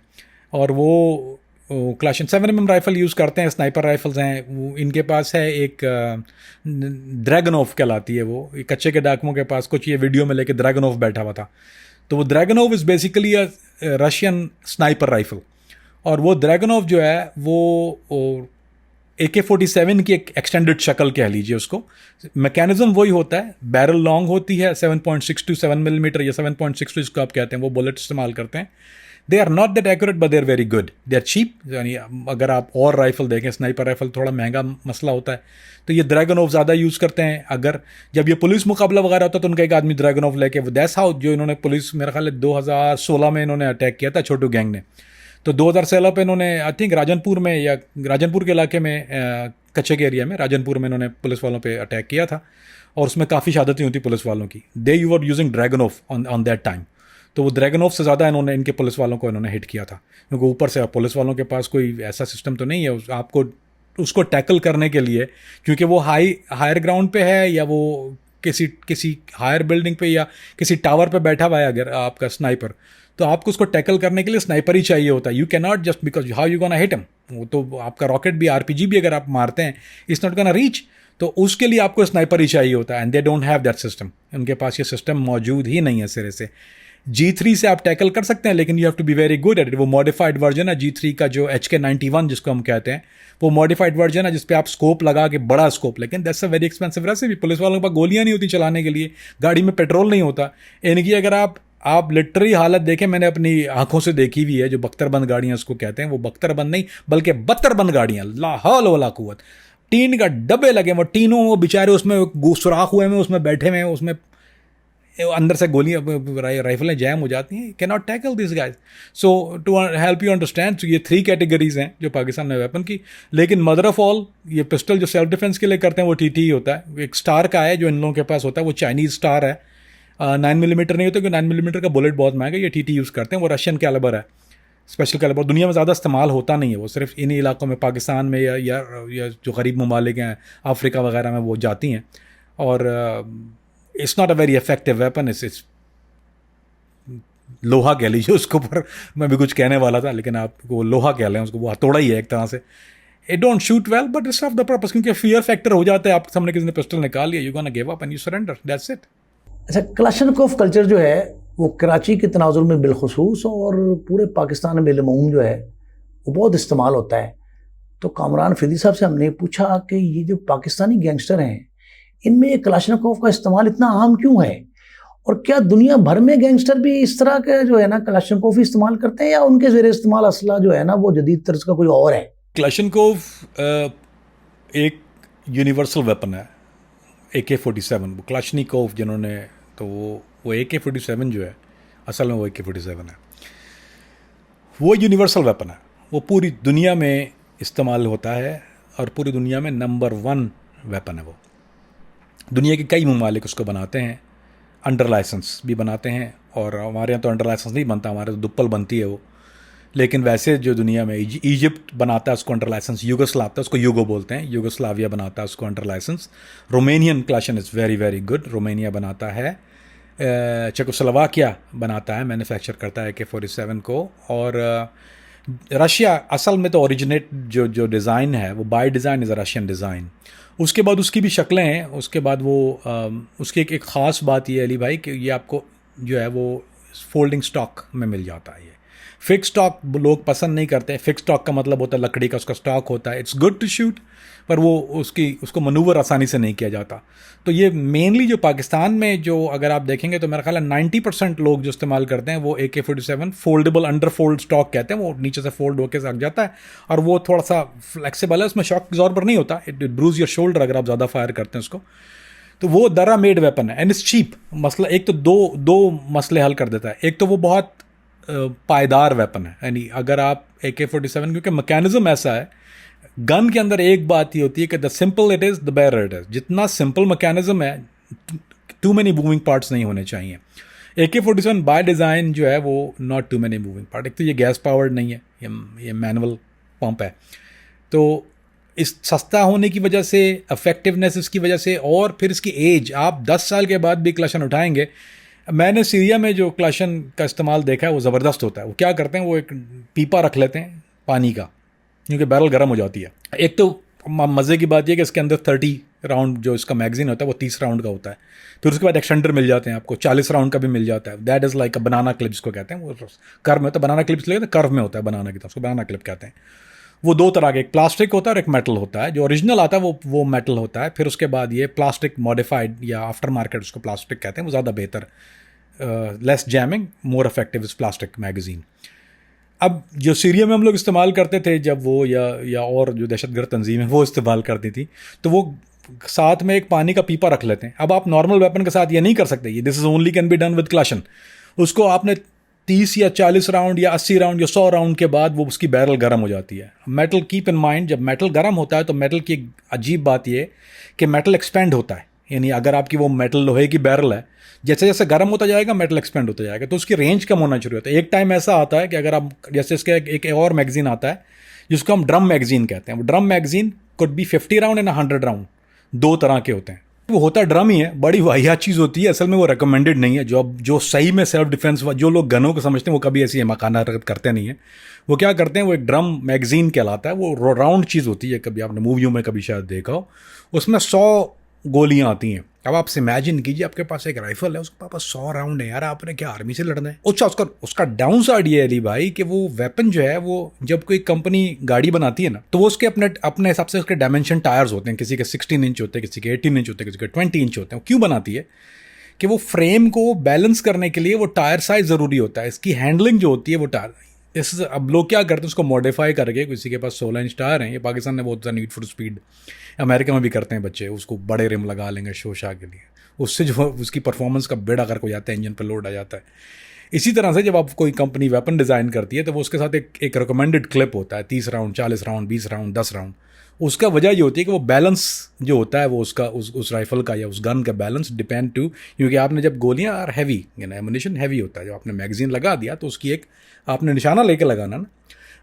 और वो क्लाशन 7mm राइफल यूज़ करते हैं, स्नाइपर राइफल्स हैं वो। इनके पास है एक ड्रैगनोव कहलाती है वो, कच्चे के डाकुओं के पास कुछ ये वीडियो में लेके ड्रैगनोव बैठा हुआ था, तो वो Dragunov is basically a Russian sniper rifle. और वो ड्रैगनोव जो है वो AK-47 की एक एक्सटेंडेड शक्ल कह लीजिए उसको। मैकेनिज्म वही होता है, बैरल लॉन्ग होती है, 7.62 7mm या 7.62 जिसको आप कहते हैं, वो बुलेट इस्तेमाल करते हैं। They are not that accurate but they are very good, they are cheap. यानी अगर आप और राइफल देखें, स्नाइपर राइफल थोड़ा महंगा मसला होता है, तो ये ड्रैगनोव ज़्यादा यूज़ करते हैं। अगर जब ये पुलिस मुकाबला वगैरह होता है तो उनका एक आदमी ड्रैगनोव लेके, वो दैट्स हाउ जो इन्होंने पुलिस, मेरा ख्याल है 2016 में इन्होंने अटैक किया था छोटू गैंग ने, तो 2016 पे इन्होंने आई थिंक राजनपुर में, या राजनपुर के इलाके में, कच्चे के एरिया में राजनपुर में इन्होंने पुलिस वालों पे अटैक किया था, और उसमें काफ़ी शहादतें हुई थी पुलिस वालों की। They you were using Dragunov on that time, तो वो ड्रैगनोव से ज़्यादा इन्होंने इनके पुलिस वालों को इन्होंने हिट किया था, क्योंकि ऊपर से पुलिस वालों के पास कोई ऐसा सिस्टम तो नहीं है आपको उसको टैकल करने के लिए, क्योंकि वो हायर ग्राउंड पे है, या वो किसी हायर बिल्डिंग पे या किसी टावर पे बैठा हुआ है अगर आपका स्नाइपर, तो आपको उसको टैकल करने के लिए स्नाइपर ही चाहिए होता है। You can not just because how you gonna hit him, वो तो आपका रॉकेट भी, RPG भी अगर आप मारते हैं, इट्स नॉट गोना रीच, तो उसके लिए आपको स्नाइपर ही चाहिए होता है, and they don't have that system. उनके पास ये सिस्टम मौजूद ही नहीं है सिरे से। G3 से आप टैकल कर सकते हैं, लेकिन you have to be very good at it. वो मॉडिफाइड वर्जन है G3 का, जो HK91 जिसको हम कहते हैं, वो मॉडिफाइड वर्जन है जिसपे आप स्कोप लगा के, बड़ा स्कोप, लेकिन that's a very expensive recipe. Police वालों के पास गोलियां नहीं होती चलाने के लिए, गाड़ी में पेट्रोल नहीं होता इनकी। अगर आप लिटरली हालत देखें, मैंने अपनी आंखों से देखी हुई है, जो बख्तरबंद गाड़ियां उसको कहते हैं, वो बख्तरबंद नहीं बल्कि बख्तरबंद गाड़ियां, ला हौल वला कुव्वत, टीन का डब्बे लगे, वो टीनों, वो बेचारे उसमें सुराख हुए में, उसमें बैठे हुए, उसमें अंदर से गोलियां, राइफलें जैम हो जाती हैं। Can not tackle this guys. So to help you understand, ये 3 कैटेगरीज हैं जो पाकिस्तान में वेपन की, लेकिन मदर ऑफ ऑल ये पिस्टल जो सेल्फ डिफेंस के लिए करते हैं वो TT ही होता है। एक स्टार का है जो इन लोगों के पास होता है, वो चाइनीज स्टार है, 9mm नहीं होता, क्योंकि 9mm का बुलेट बहुत महंगा है। ये TT यूज़ करते हैं, वो रशियन कैलिबर है, स्पेशल कैलिबर, दुनिया में ज़्यादा इस्तेमाल होता नहीं है, वो सिर्फ इन्हीं इलाकों में, पाकिस्तान में या जो गरीब ममालिक हैं अफ्रीका वगैरह में वो जाती हैं। और it's not a very effective weapon, it's लोहा कह लीजिए उसके ऊपर, मैं भी कुछ कहने वाला था, लेकिन आप वो लोहा कह लें उसको, वो हथौड़ा ही है एक तरह से। It don't shoot well but it's of the purpose, क्योंकि फियर फैक्टर हो जाता है, आपके सामने किसी ने पिस्टल निकाल लिया, you gonna give up and you surrender, that's it.
अच्छा, क्लाशनकोफ कल्चर जो है वो कराची के तनाजुर में बिलखसूस और पूरे पाकिस्तान में बिलमूम जो है वो बहुत इस्तेमाल होता है। तो कामरान फिदी साहब से हमने पूछा कि ये जो पाकिस्तानी गैंगस्टर हैं, इनमें ये क्लाशनकोफ का इस्तेमाल इतना आम क्यों है, और क्या दुनिया भर में गैंगस्टर भी इस तरह के जो है ना क्लाशनकोफ इस्तेमाल करते हैं, या उनके ज़ेरे इस्तेमाल असला जो है ना वो जदीद तर्ज का कोई और है?
क्लाशनकोफ एक यूनिवर्सल वेपन है, AK-47, वो क्लाशनिकोव जिन्होंने, तो वो AK-47 जो है असल में वो AK-47 है, वो यूनिवर्सल वेपन है, वो पूरी दुनिया में इस्तेमाल होता है, और पूरी दुनिया में नंबर 1 वेपन है वो। दुनिया के कई ममालिक उसको बनाते हैं, अंडर लाइसेंस भी बनाते हैं, और हमारे यहाँ तो अंडर लाइसेंस नहीं बनता, हमारे तो दुप्पल बनती है वो। लेकिन वैसे जो दुनिया में इजिप्ट बनाता है उसको अंडर लाइसेंस, यूगोस्लाव था उसको यूगो बोलते हैं, यूगोस्लाविया बनाता है उसको under licence. Romanian Klashin is very very good, Romania बनाता है। चेकोस्लोवाकिया बनाता है, मैन्युफैक्चर करता है AK-47 को। और रशिया असल में तो ओरिजिनेट जो डिज़ाइन है वो by design is a Russian design. उसके बाद उसकी भी शक्लें हैं, उसके बाद वो उसकी एक ख़ास बात ये है अली भाई कि ये आपको जो है वो फोल्डिंग स्टॉक में मिल जाता है। ये फिक्स स्टॉक लोग पसंद नहीं करते। फिक्स स्टॉक का मतलब होता है लकड़ी का उसका स्टॉक होता है, इट्स गुड टू शूट, पर वो उसको मनूवर आसानी से नहीं किया जाता। तो ये मेनली जो पाकिस्तान में जो अगर आप देखेंगे तो मेरा ख्याल है 90% लोग जो इस्तेमाल करते हैं वो AK-47 foldable under fold stock कहते हैं। वो नीचे से फोल्ड होकर सक जाता है और वो थोड़ा सा फ्लेक्सिबल है, उसमें शॉक अब्जॉर्बर नहीं होता, इट ब्रूज योर शोल्डर अगर आप ज़्यादा फायर करते हैं उसको। तो वो दरा मेड वेपन है एंड इट्स चीप। मसला एक तो दो मसले हल कर देता है। एक तो वो बहुत पायदार वेपन है, यानी अगर आप AK-47, क्योंकि मैकेनिज्म ऐसा है गन के अंदर, एक बात ही होती है कि the simple it is the better it is. जितना सिंपल मैकेनिज्म है, टू मैनी मूविंग पार्ट्स नहीं होने चाहिए। AK-47 बाय डिज़ाइन जो है वो not too many moving part. एक तो ये गैस पावर्ड नहीं है, ये मैनुअल पंप है, तो इस सस्ता होने की वजह से, इफेक्टिवनेस इसकी वजह से, और फिर इसकी एज, आप 10 साल के बाद भी क्लशन उठाएंगे। मैंने सीरिया में जो क्लशन का इस्तेमाल देखा है वो ज़बरदस्त होता है। वो क्या करते हैं, वो एक पीपा रख लेते हैं पानी का, क्योंकि बैरल गर्म हो जाती है। एक तो मज़े की बात यह कि इसके अंदर 30 राउंड जो इसका मैगजीन होता है वो 30 राउंड का होता है। फिर उसके बाद एक्सटेंडर मिल जाते हैं आपको, 40 राउंड का भी मिल जाता है। That is like a banana clip जिसको कहते हैं। वो कर्व में होता है, बनाना क्लिप इसलिए कहते हैं, कर्व में होता है बनाना की तरफ, उसको बनाना क्लिप कहते हैं। वो दो तरह के, एक प्लास्टिक होता है और एक मेटल होता है। जो ओरिजिनल आता है वो मेटल होता है। फिर उसके बाद ये प्लास्टिक मॉडिफाइड या आफ्टर मार्केट उसको प्लास्टिक कहते हैं, वो ज़्यादा बेहतर, लेस जैमिंग, मोर इफेक्टिव इस प्लास्टिक मैगजीन। अब जो सीरिया में हम लोग इस्तेमाल करते थे जब वो या और जो दहशतगर्द तंजीम है वो इस्तेमाल करती थी, तो वो साथ में एक पानी का पीपा रख लेते हैं। अब आप नॉर्मल वेपन के साथ ये नहीं कर सकते, ये this is only can be done with Klashin. उसको आपने 30 या 40 राउंड या 80 राउंड या 100 राउंड के बाद वो उसकी बैरल गर्म हो जाती है। मेटल, कीप इन माइंड, जब मेटल गर्म होता है तो मेटल की एक अजीब बात ये कि मेटल एक्सपेंड होता है। यानी अगर आपकी वो मेटल लोहे की बैरल है, जैसे जैसे गर्म होता जाएगा मेटल एक्सपेंड होता जाएगा, तो उसकी रेंज कम होना शुरू होता है। एक टाइम ऐसा आता है कि अगर आप, जैसे इसका एक और मैगजीन आता है जिसको हम ड्रम मैगजीन कहते हैं। वो drum magazine could be 50 round and 100 round, दो तरह के होते हैं। वो होता ड्रम ही है, बड़ी वाहियात चीज़ होती है। असल में वो रिकमेंडेड नहीं है। जो सही में सेल्फ डिफेंस, जो लोग गनों को समझते हैं वो कभी ऐसी मकाना हरकत करते नहीं है। वो क्या करते हैं, वो एक ड्रम मैगजीन कहलाता है। वो राउंड चीज़ होती है, कभी आपने मूवियों में कभी शायद देखा हो। उसमें 100 गोलियां आती हैं। अब आपसे इमेजिन कीजिए आपके पास एक राइफल है, उसके पास 100 राउंड है। यार आपने क्या आर्मी से लड़ना है? अच्छा, उसका डाउन साइड ये है अली भाई कि वो वेपन जो है, वो जब कोई कंपनी गाड़ी बनाती है ना, तो वो उसके अपने हिसाब से उसके डायमेंशन टायर्स होते हैं। किसी के 16 इंच होते हैं, किसी के 18 इंच होते हैं, किसी के 20 इंच होते हैं। क्यों बनाती है कि वो फ्रेम को बैलेंस करने के लिए वो टायर साइज ज़रूरी होता है। इसकी हैंडलिंग जो होती है वो टायर, अब लोग क्या करते हैं, उसको मॉडिफाई करके, किसी के पास 16 इंच टायर हैं। ये पाकिस्तान ने बहुत ज़्यादा नीड फॉर स्पीड, अमेरिका में भी करते हैं बच्चे, उसको बड़े रिम लगा लेंगे शोशा के लिए। उससे जो उसकी परफॉर्मेंस का बेड़ा गर्क हो जाता है, इंजन पर लोड आ जाता है। इसी तरह से जब आप कोई कंपनी वेपन डिज़ाइन करती है तो वो उसके साथ एक रिकमेंडेड क्लिप होता है, 30 राउंड, 40 राउंड, 20 राउंड, 10 राउंड। उसका वजह ये होती है कि वो बैलेंस जो होता है वो उसका उस राइफल का या उस गन का बैलेंस डिपेंड टू, क्योंकि आपने जब गोलियां और हैवी, एमुनिशन हैवी होता है, जब आपने मैगजीन लगा दिया तो उसकी एक आपने निशाना लेके लगाना ना।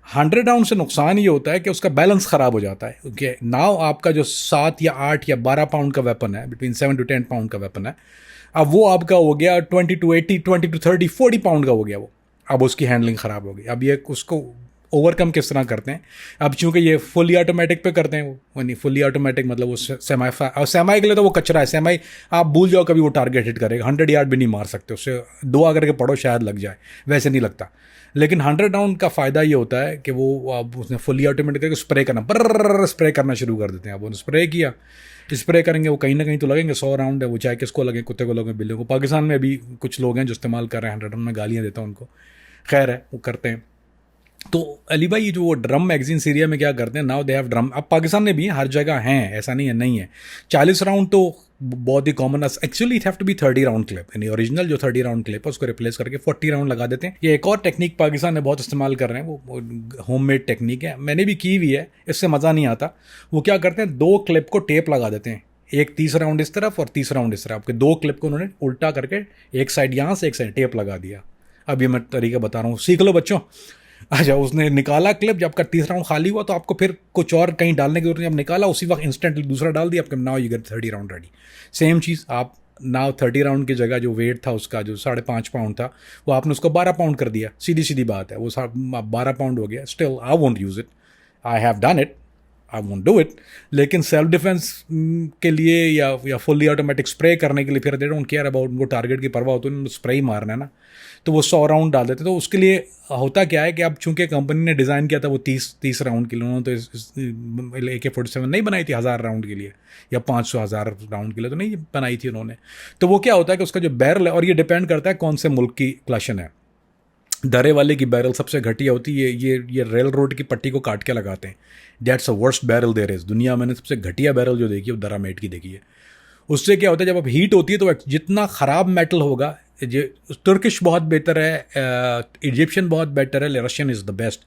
100 राउंड से नुकसान ये होता है कि उसका बैलेंस ख़राब हो जाता है, क्योंकि नाउ आपका जो 7 या 8 या 12 पाउंड का वेपन है, बिटवीन 7 to 10 पाउंड का वेपन है, अब वो आपका हो गया 20 to 80, 20 to 30, 40 पाउंड का हो गया वो। अब उसकी हैंडलिंग ख़राब हो गई। अब ये उसको ओवरकम किस तरह करते हैं? अब चूंकि ये फुली ऑटोमेटिक पे करते हैं, वो नहीं, फुली ऑटोमेटिक मतलब वो सेमाई के लिए तो वो कचरा है। सेमाई आप भूल जाओ कभी वो टारगेट हिट करेगा, 100 यार्ड भी नहीं मार सकते उससे, दुआ करके पढ़ो शायद लग जाए, वैसे नहीं लगता। लेकिन 100 राउंड का फ़ायदा ये होता है कि वो अब उसने फुली ऑटोमेटिक करके स्प्रे करना, बर्र स्प्रे करना शुरू कर देते हैं। अब उन्होंने स्प्रे किया, स्प्रे करेंगे वो कहीं ना कहीं तो लगेंगे। 100 राउंड है, वो चाहे किसको लगे, कुत्ते को लगे, बिल्ली को। पाकिस्तान में अभी कुछ लोग हैं जो इस्तेमाल कर रहे हैं 100 राउंड में, गालियाँ देता हूँ उनको, खैर है, वो करते हैं। तो अली भाई ये जो वो ड्रम मैगजीन सीरिया में क्या करते हैं, नाउ दे हैव ड्रम। अब पाकिस्तान में भी हर जगह हैं, ऐसा नहीं है नहीं है। 40 राउंड तो बहुत ही कॉमन है। Actually it have to be 30 round clip, यानी ओरिजिनल जो 30 राउंड क्लिप है उसको रिप्लेस करके 40 राउंड लगा देते हैं। ये एक और टेक्निक पाकिस्तान में बहुत इस्तेमाल कर रहे हैं, वो होममेड टेक्निक है, मैंने भी की हुई है, इससे मज़ा नहीं आता। वो क्या करते हैं, 2 क्लिप को टेप लगा देते हैं, एक 30 राउंड इस तरफ और 30 राउंड इस तरफ। आपके 2 क्लिप को उन्होंने उल्टा करके एक साइड यहाँ से एक साइड टेप लगा दिया। अब ये मैं तरीका बता रहा हूँ, सीख लो बच्चों। अच्छा, उसने निकाला क्लिप, जब आपका 30 राउंड खाली हुआ तो आपको फिर कुछ और कहीं डालने की जरूरत नहीं, जब निकाला उसी वक्त इंस्टेंटली दूसरा डाल दिया, आपके now you get 30 round ready. Same चीज़ आप नाउ 30 राउंड की जगह जो वेट था उसका, जो 5.5 पाउंड था, वो आपने उसको 12 पाउंड कर दिया। सीधी सीधी बात है, वो 12 पाउंड हो गया। Still I won't use it, I have done it, I won't do it. लेकिन सेल्फ डिफेंस के लिए या फुल्ली ऑटोमेटिक स्प्रे करने के लिए फिर दे डोंट केयर अबाउट, उनको टारगेट की परवाह होती है, उनको स्प्रे ही मारना है ना, तो वो 100 राउंड डाल देते। तो उसके लिए होता क्या है कि अब चूंकि कंपनी ने डिज़ाइन किया था वो 30 राउंड के लिए, उन्होंने तो AK-47 नहीं बनाई थी 1000 राउंड के लिए या 500,000 राउंड के लिए तो नहीं बनाई थी उन्होंने। तो वो क्या होता है कि उसका जो बैरल है, और ये डिपेंड करता है कौन से मुल्क की क्लशन है। दरे वाले की बैरल सबसे घटिया होती है, ये रेल रोड की पट्टी को काट के लगाते हैं। That's a worst barrel there is. दुनिया मैंने सबसे घटिया बैरल जो देखी है वो दरा मेट की देखी है। उससे क्या होता है, जब अब हीट होती है तो जितना ख़राब मेटल होगा, तुर्किश बहुत बेहतर है, इजिप्शियन बहुत बेटर है, रशियन इज़ द बेस्ट।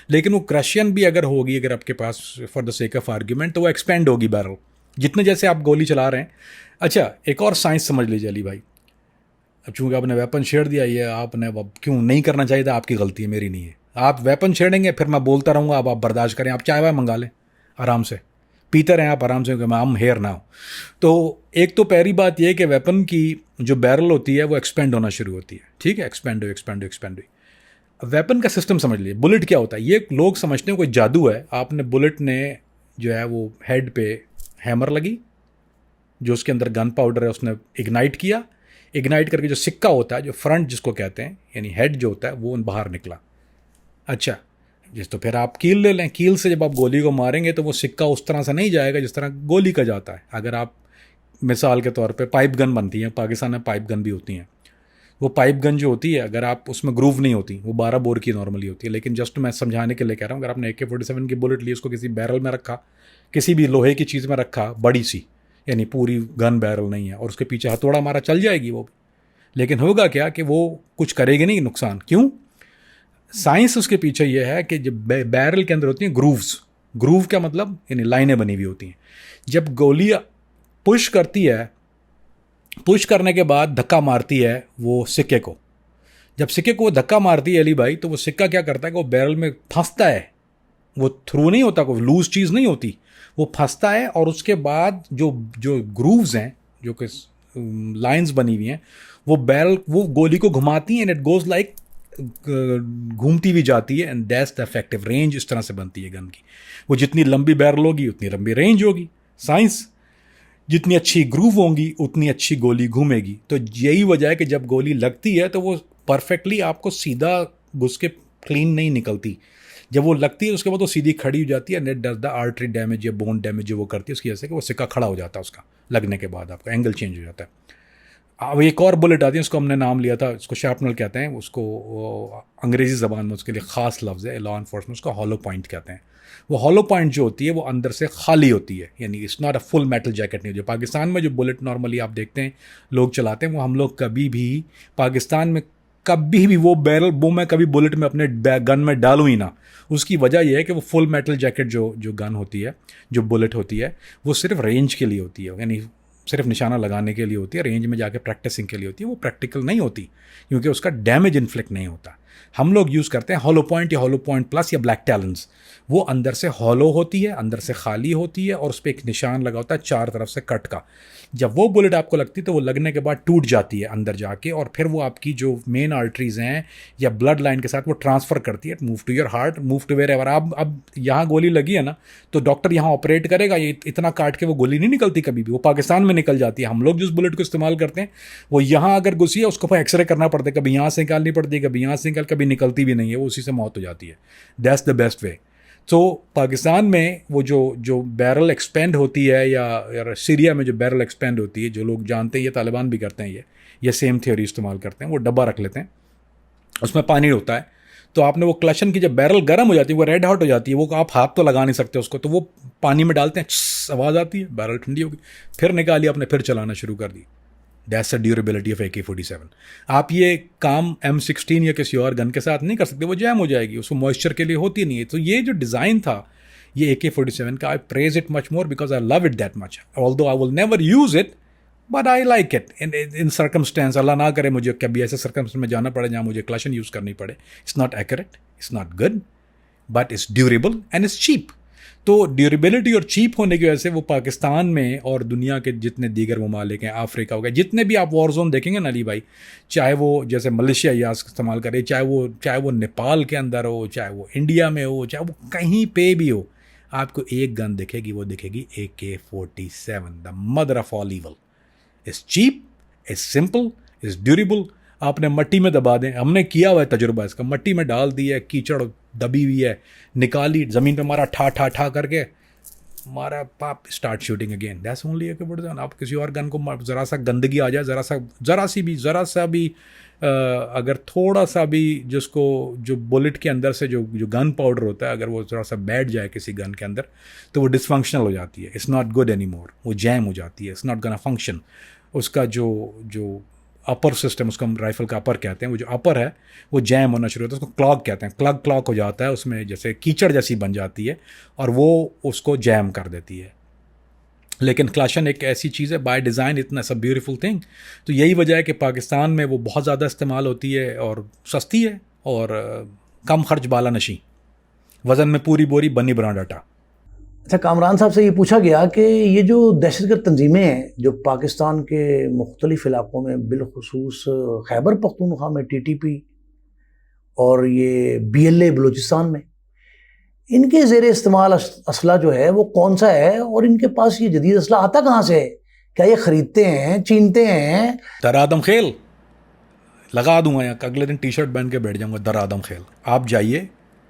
लेकिन वो रशियन भी अगर होगी, अगर आपके पास for the sake of argument, तो वो एक्सपेंड होगी बैरल जितने जैसे आप गोली चला रहे हैं। अच्छा, एक और साइंस समझ लीजिए अली भाई। अब चूंकि आपने वेपन छेड़ दिया, ये आपने अब क्यों नहीं करना चाहिए था, आपकी गलती है, मेरी नहीं है। आप वेपन छेड़ेंगे फिर मैं बोलता रहूँगा, अब आप बर्दाश्त करें। आप चाय वाय मंगा लें, आराम से पीते रहें आप आराम से, क्योंकि मैं हेयर ना हो। तो एक तो पहली बात यह कि वेपन की जो बैरल होती है वो एक्सपेंड होना शुरू होती है। ठीक है, एक्सपेंड हुई। वेपन का सिस्टम समझ लीजिए। बुलेट क्या होता है, ये लोग समझते हैं कोई जादू है। आपने बुलेट ने जो है वो हेड पे हैमर लगी, जो उसके अंदर गन पाउडर है उसने इग्नाइट किया, इग्नाइट करके जो सिक्का होता है, जो फ्रंट जिसको कहते हैं, यानी हेड जो होता है, वो बाहर निकला। अच्छा, जिस तो फिर आप कील ले लें। कील से जब आप गोली को मारेंगे तो वो सिक्का उस तरह से नहीं जाएगा जिस तरह गोली का जाता है। अगर आप मिसाल के तौर पे पाइप गन बनती हैं, पाकिस्तान में पाइप गन भी होती हैं, वो पाइप गन जो होती है, अगर आप उसमें ग्रूव नहीं होती, वो 12 बोर की नॉर्मली होती है। लेकिन जस्ट मैं समझाने के लिए कह रहा हूँ, अगर आपने AK-47 की बुलेट ली, उसको किसी बैरल में रखा, किसी भी लोहे की चीज़ में रखा, बड़ी सी, यानी पूरी गन बैरल नहीं है, और उसके पीछे हथौड़ा मारा, चल जाएगी वो भी। लेकिन होगा क्या कि वो कुछ करेगी नहीं, नुकसान। क्यों? साइंस उसके पीछे ये है कि जब बैरल के अंदर होती हैं ग्रूव्स, ग्रूव क्या मतलब, यानी लाइनें बनी हुई होती हैं। जब गोली पुश करती है, पुश करने के बाद धक्का मारती है वो सिक्के को। जब सिक्के को वो धक्का मारती है अली भाई, तो वो सिक्का क्या करता है कि वो बैरल में फंसता है। वो थ्रू नहीं होता, कोई लूज चीज़ नहीं होती, वो फंसता है। और उसके बाद जो जो ग्रूव्स हैं, जो कि लाइंस बनी हुई हैं, वो बैरल, वो गोली को घुमाती हैं, एंड इट गोज लाइक, घूमती भी जाती है, and that's the effective range. इस तरह से बनती है गन की। वो जितनी लंबी बैरल होगी उतनी लंबी रेंज होगी। साइंस, जितनी अच्छी ग्रूव होंगी उतनी अच्छी गोली घूमेगी। तो यही वजह है कि जब गोली लगती है तो वो परफेक्टली आपको सीधा घुस के क्लीन नहीं निकलती। जब वो लगती है उसके बाद वो सीधी खड़ी हो जाती है, net does the artery damage या बोन डैमेज जो वो करती है, उसकी वजह से कि वो सिक्का खड़ा हो जाता है, उसका लगने के बाद आपका एंगल चेंज हो जाता है। अब एक और बुलेट आती है, उसको हमने नाम लिया था, उसको शार्पनर कहते हैं, उसको अंग्रेज़ी ज़बान में उसके लिए ख़ास लफ्ज़ है, लॉ इन्फोर्समेंट उसको हॉलो पॉइंट कहते हैं। वो हॉलो पॉइंट जो होती है वो अंदर से खाली होती है, यानी it's not a full metal jacket नहीं होती। पाकिस्तान में जो बुलेट नॉर्मली आप देखते हैं लोग चलाते हैं, वो हम लोग कभी भी पाकिस्तान में कभी भी वो बैरल, वो मैं कभी बुलेट में अपने गन में डालूँ ही ना। उसकी वजह यह है कि वो फुल मेटल जैकेट जो गन होती है, जो बुलेट होती है, वो सिर्फ रेंज के लिए होती है, यानी सिर्फ निशाना लगाने के लिए होती है, रेंज में जाके प्रैक्टिसिंग के लिए होती है। वो प्रैक्टिकल नहीं होती क्योंकि उसका डैमेज इन्फ्लिक्ट नहीं होता। हम लोग यूज़ करते हैं हॉलो पॉइंट या हॉलो पॉइंट प्लस या ब्लैक टैलेंस। वो अंदर से हॉलो होती है, अंदर से खाली होती है, और उस पर एक निशान लगा होता है चार तरफ से कट का। जब वो बुलेट आपको लगती है तो वो लगने के बाद टूट जाती है अंदर जाके, और फिर वो आपकी जो मेन आर्टरीज हैं या ब्लड लाइन के साथ वो ट्रांसफ़र करती है, move to your heart, move to wherever. अब यहाँ गोली लगी है ना, तो डॉक्टर यहाँ ऑपरेट करेगा, ये इतना काट के वो गोली नहीं निकलती कभी भी, वो पाकिस्तान में निकल जाती है। हम लोग जिस बुलेट को इस्तेमाल करते हैं वो यहाँ अगर घुसी है उसको फिर एक्सरे करना पड़ता है, कभी यहाँ से निकालनी पड़ती है, कभी यहाँ से निकाल, कभी निकलती भी नहीं है, वो उसी से मौत हो जाती है। That's the best way. तो पाकिस्तान में वो जो बैरल एक्सपेंड होती है, या सीरिया में जो बैरल एक्सपेंड होती है, जो लोग जानते हैं, ये तालिबान भी करते हैं, ये सेम थ्योरी इस्तेमाल करते हैं। वो डब्बा रख लेते हैं, उसमें पानी होता है, तो आपने वो क्लशन की जब बैरल गर्म हो जाती है, वो रेड हॉट हो जाती है, वो आप हाथ तो लगा नहीं सकते उसको, तो वो पानी में डालते हैं, आवाज़ आती है, बैरल ठंडी होगी, फिर निकाली आपने, फिर चलाना शुरू कर दी। That's the durability of AK-47। आप ये काम M16 या किसी और गन के साथ नहीं कर सकते, वो जैम हो जाएगी, उसको मॉइस्चर के लिए होती नहीं है। तो ये जो डिज़ाइन था ये AK-47 का, I praise it much more because I love it that much, although I will never use it, but I like it in circumstance. अल्लाह ना करे मुझे कभी ऐसे सर्कमस्टेंस में जाना पड़े जहाँ मुझे क्लशन यूज़ करनी पड़े। It's not accurate, it's not good, but it's durable and it's cheap. तो ड्यूरेबिलिटी और चीप होने की वजह से वो पाकिस्तान में और दुनिया के जितने दीगर ममालिक हैं, अफ्रीका हो गया, जितने भी आप वॉर जोन देखेंगे ना अली भाई, चाहे वो जैसे मलेशिया या इस्तेमाल करे, चाहे वो नेपाल के अंदर हो, चाहे वो इंडिया में हो, चाहे वो कहीं पे भी हो, आपको एक गन दिखेगी, वो दिखेगी AK-47, the mother of all evil. Is cheap, is simple, is durable. आपने मट्टी में दबा दें, हमने किया हुआ है तजुर्बा इसका, मट्टी में डाल दी है, कीचड़ दबी हुई है, निकाली, ज़मीन पे मारा, ठा ठा ठा करके मारा, पाप, start shooting again. That's only AK-47। आप किसी और गन को ज़रा सा गंदगी आ जाए, ज़रा सा भी अगर थोड़ा सा भी जिसको जो बुलेट के अंदर से जो गन पाउडर होता है, अगर वो ज़रा सा बैठ जाए किसी गन के अंदर, तो वो डिसफंक्शनल हो जाती है, it's not good any more, वो जैम हो जाती है, इट्स नॉट गना फंक्शन। उसका जो अपर सिस्टम, उसको हम राइफल का अपर कहते हैं, वो जो अपर है वो जैम होना शुरू होता है, उसको क्लॉग कहते हैं, क्लॉग हो जाता है, उसमें जैसे कीचड़ जैसी बन जाती है और वो उसको जैम कर देती है। लेकिन क्लाशन एक ऐसी चीज़ है बाय डिज़ाइन, इतना सब ब्यूटीफुल थिंग। तो यही वजह है कि पाकिस्तान में वो बहुत ज़्यादा इस्तेमाल होती है और सस्ती है और कम खर्च बाला नशी, वज़न में पूरी बोरी बनी ब्रांड आटा।
अच्छा, कामरान साहब से ये पूछा गया कि ये जो दहशतगर्द तंजीमें हैं जो पाकिस्तान के मुख्तलिफ इलाकों में, बिलखुसूस खैबर पख्तूनख्वा में TTP और ये BLA बलूचिस्तान में, इनके ज़ेर इस्तेमाल असला जो है वो कौन सा है और इनके पास ये जदीद असला आता कहाँ से है? क्या ये ख़रीदते हैं, चीनते हैं?
दरादम खेल लगा दूंगा, यहाँ अगले दिन T-शर्ट पहन के बैठ जाऊंगा, दरादम खेल। आप जाइए,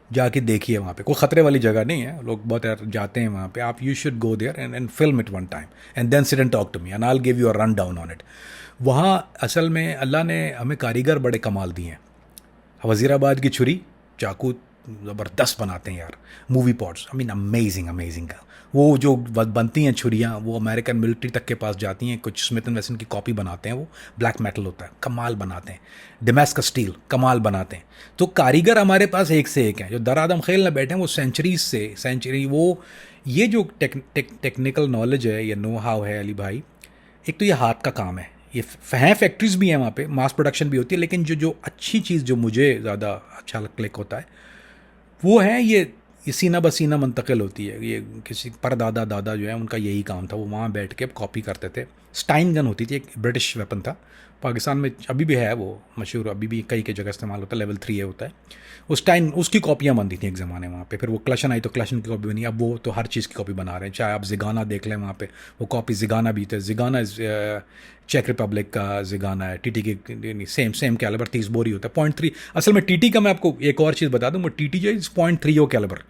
जाके देखिए, वहाँ पे कोई ख़तरे वाली जगह नहीं है, लोग बहुत जाते हैं वहाँ पे। आप you should go there and film it one time and then sit and talk to me and I will give you a run down on it. वहाँ असल में अल्लाह ने हमें कारीगर बड़े कमाल दिए हैं। वज़ीराबाद की छुरी चाकू ज़बरदस्त बनाते हैं यार, movie pots, I mean amazing का। वो जो बनती हैं छुरियाँ, वो अमेरिकन मिलिट्री तक के पास जाती हैं। कुछ स्मिथ एंड वेसन की कॉपी बनाते हैं, वो ब्लैक मेटल होता है, कमाल बनाते हैं। डेमास्कस स्टील कमाल बनाते हैं। तो कारीगर हमारे पास एक से एक हैं। जो दरादम खेल में बैठे हैं वो सेंचुरी वो ये जो टेक्निकल नॉलेज है, ये नो हाउ है अली भाई, एक तो ये हाथ का काम है, ये हैं फैक्ट्रीज़ भी हैं वहाँ पे, मास प्रोडक्शन भी होती है, लेकिन जो अच्छी चीज़ जो मुझे ज़्यादा अच्छा क्लिक होता है वो है ये सीना बसीना मुंतकिल होती है। ये किसी परदादा दादा जो है उनका यही काम था, वो वहाँ बैठ के कॉपी करते थे। स्टाइन गन होती थी, एक ब्रिटिश वेपन था, पाकिस्तान में अभी भी है वो मशहूर, अभी भी कई जगह इस्तेमाल होता है, लेवल 3 होता है। उस टाइम उसकी कॉपियाँ बनती थी एक ज़माने वहाँ पे। फिर वो क्लशन आई तो क्लशन की कॉपी बनी, अब वो तो हर चीज़ की कॉपी बना रहे हैं। चाहे आप ज़िगाना देख लें, वहाँ पे वो कॉपी ज़िगाना भी थे। ज़िगाना चेक रिपब्लिक का ज़िगाना है, TT की सेम कैलिबर 30 बोरी होता है, 0.3। असल में TT का मैं आपको एक और चीज़ बता दूँ, वो TT जो है 0.30 कैलिबर,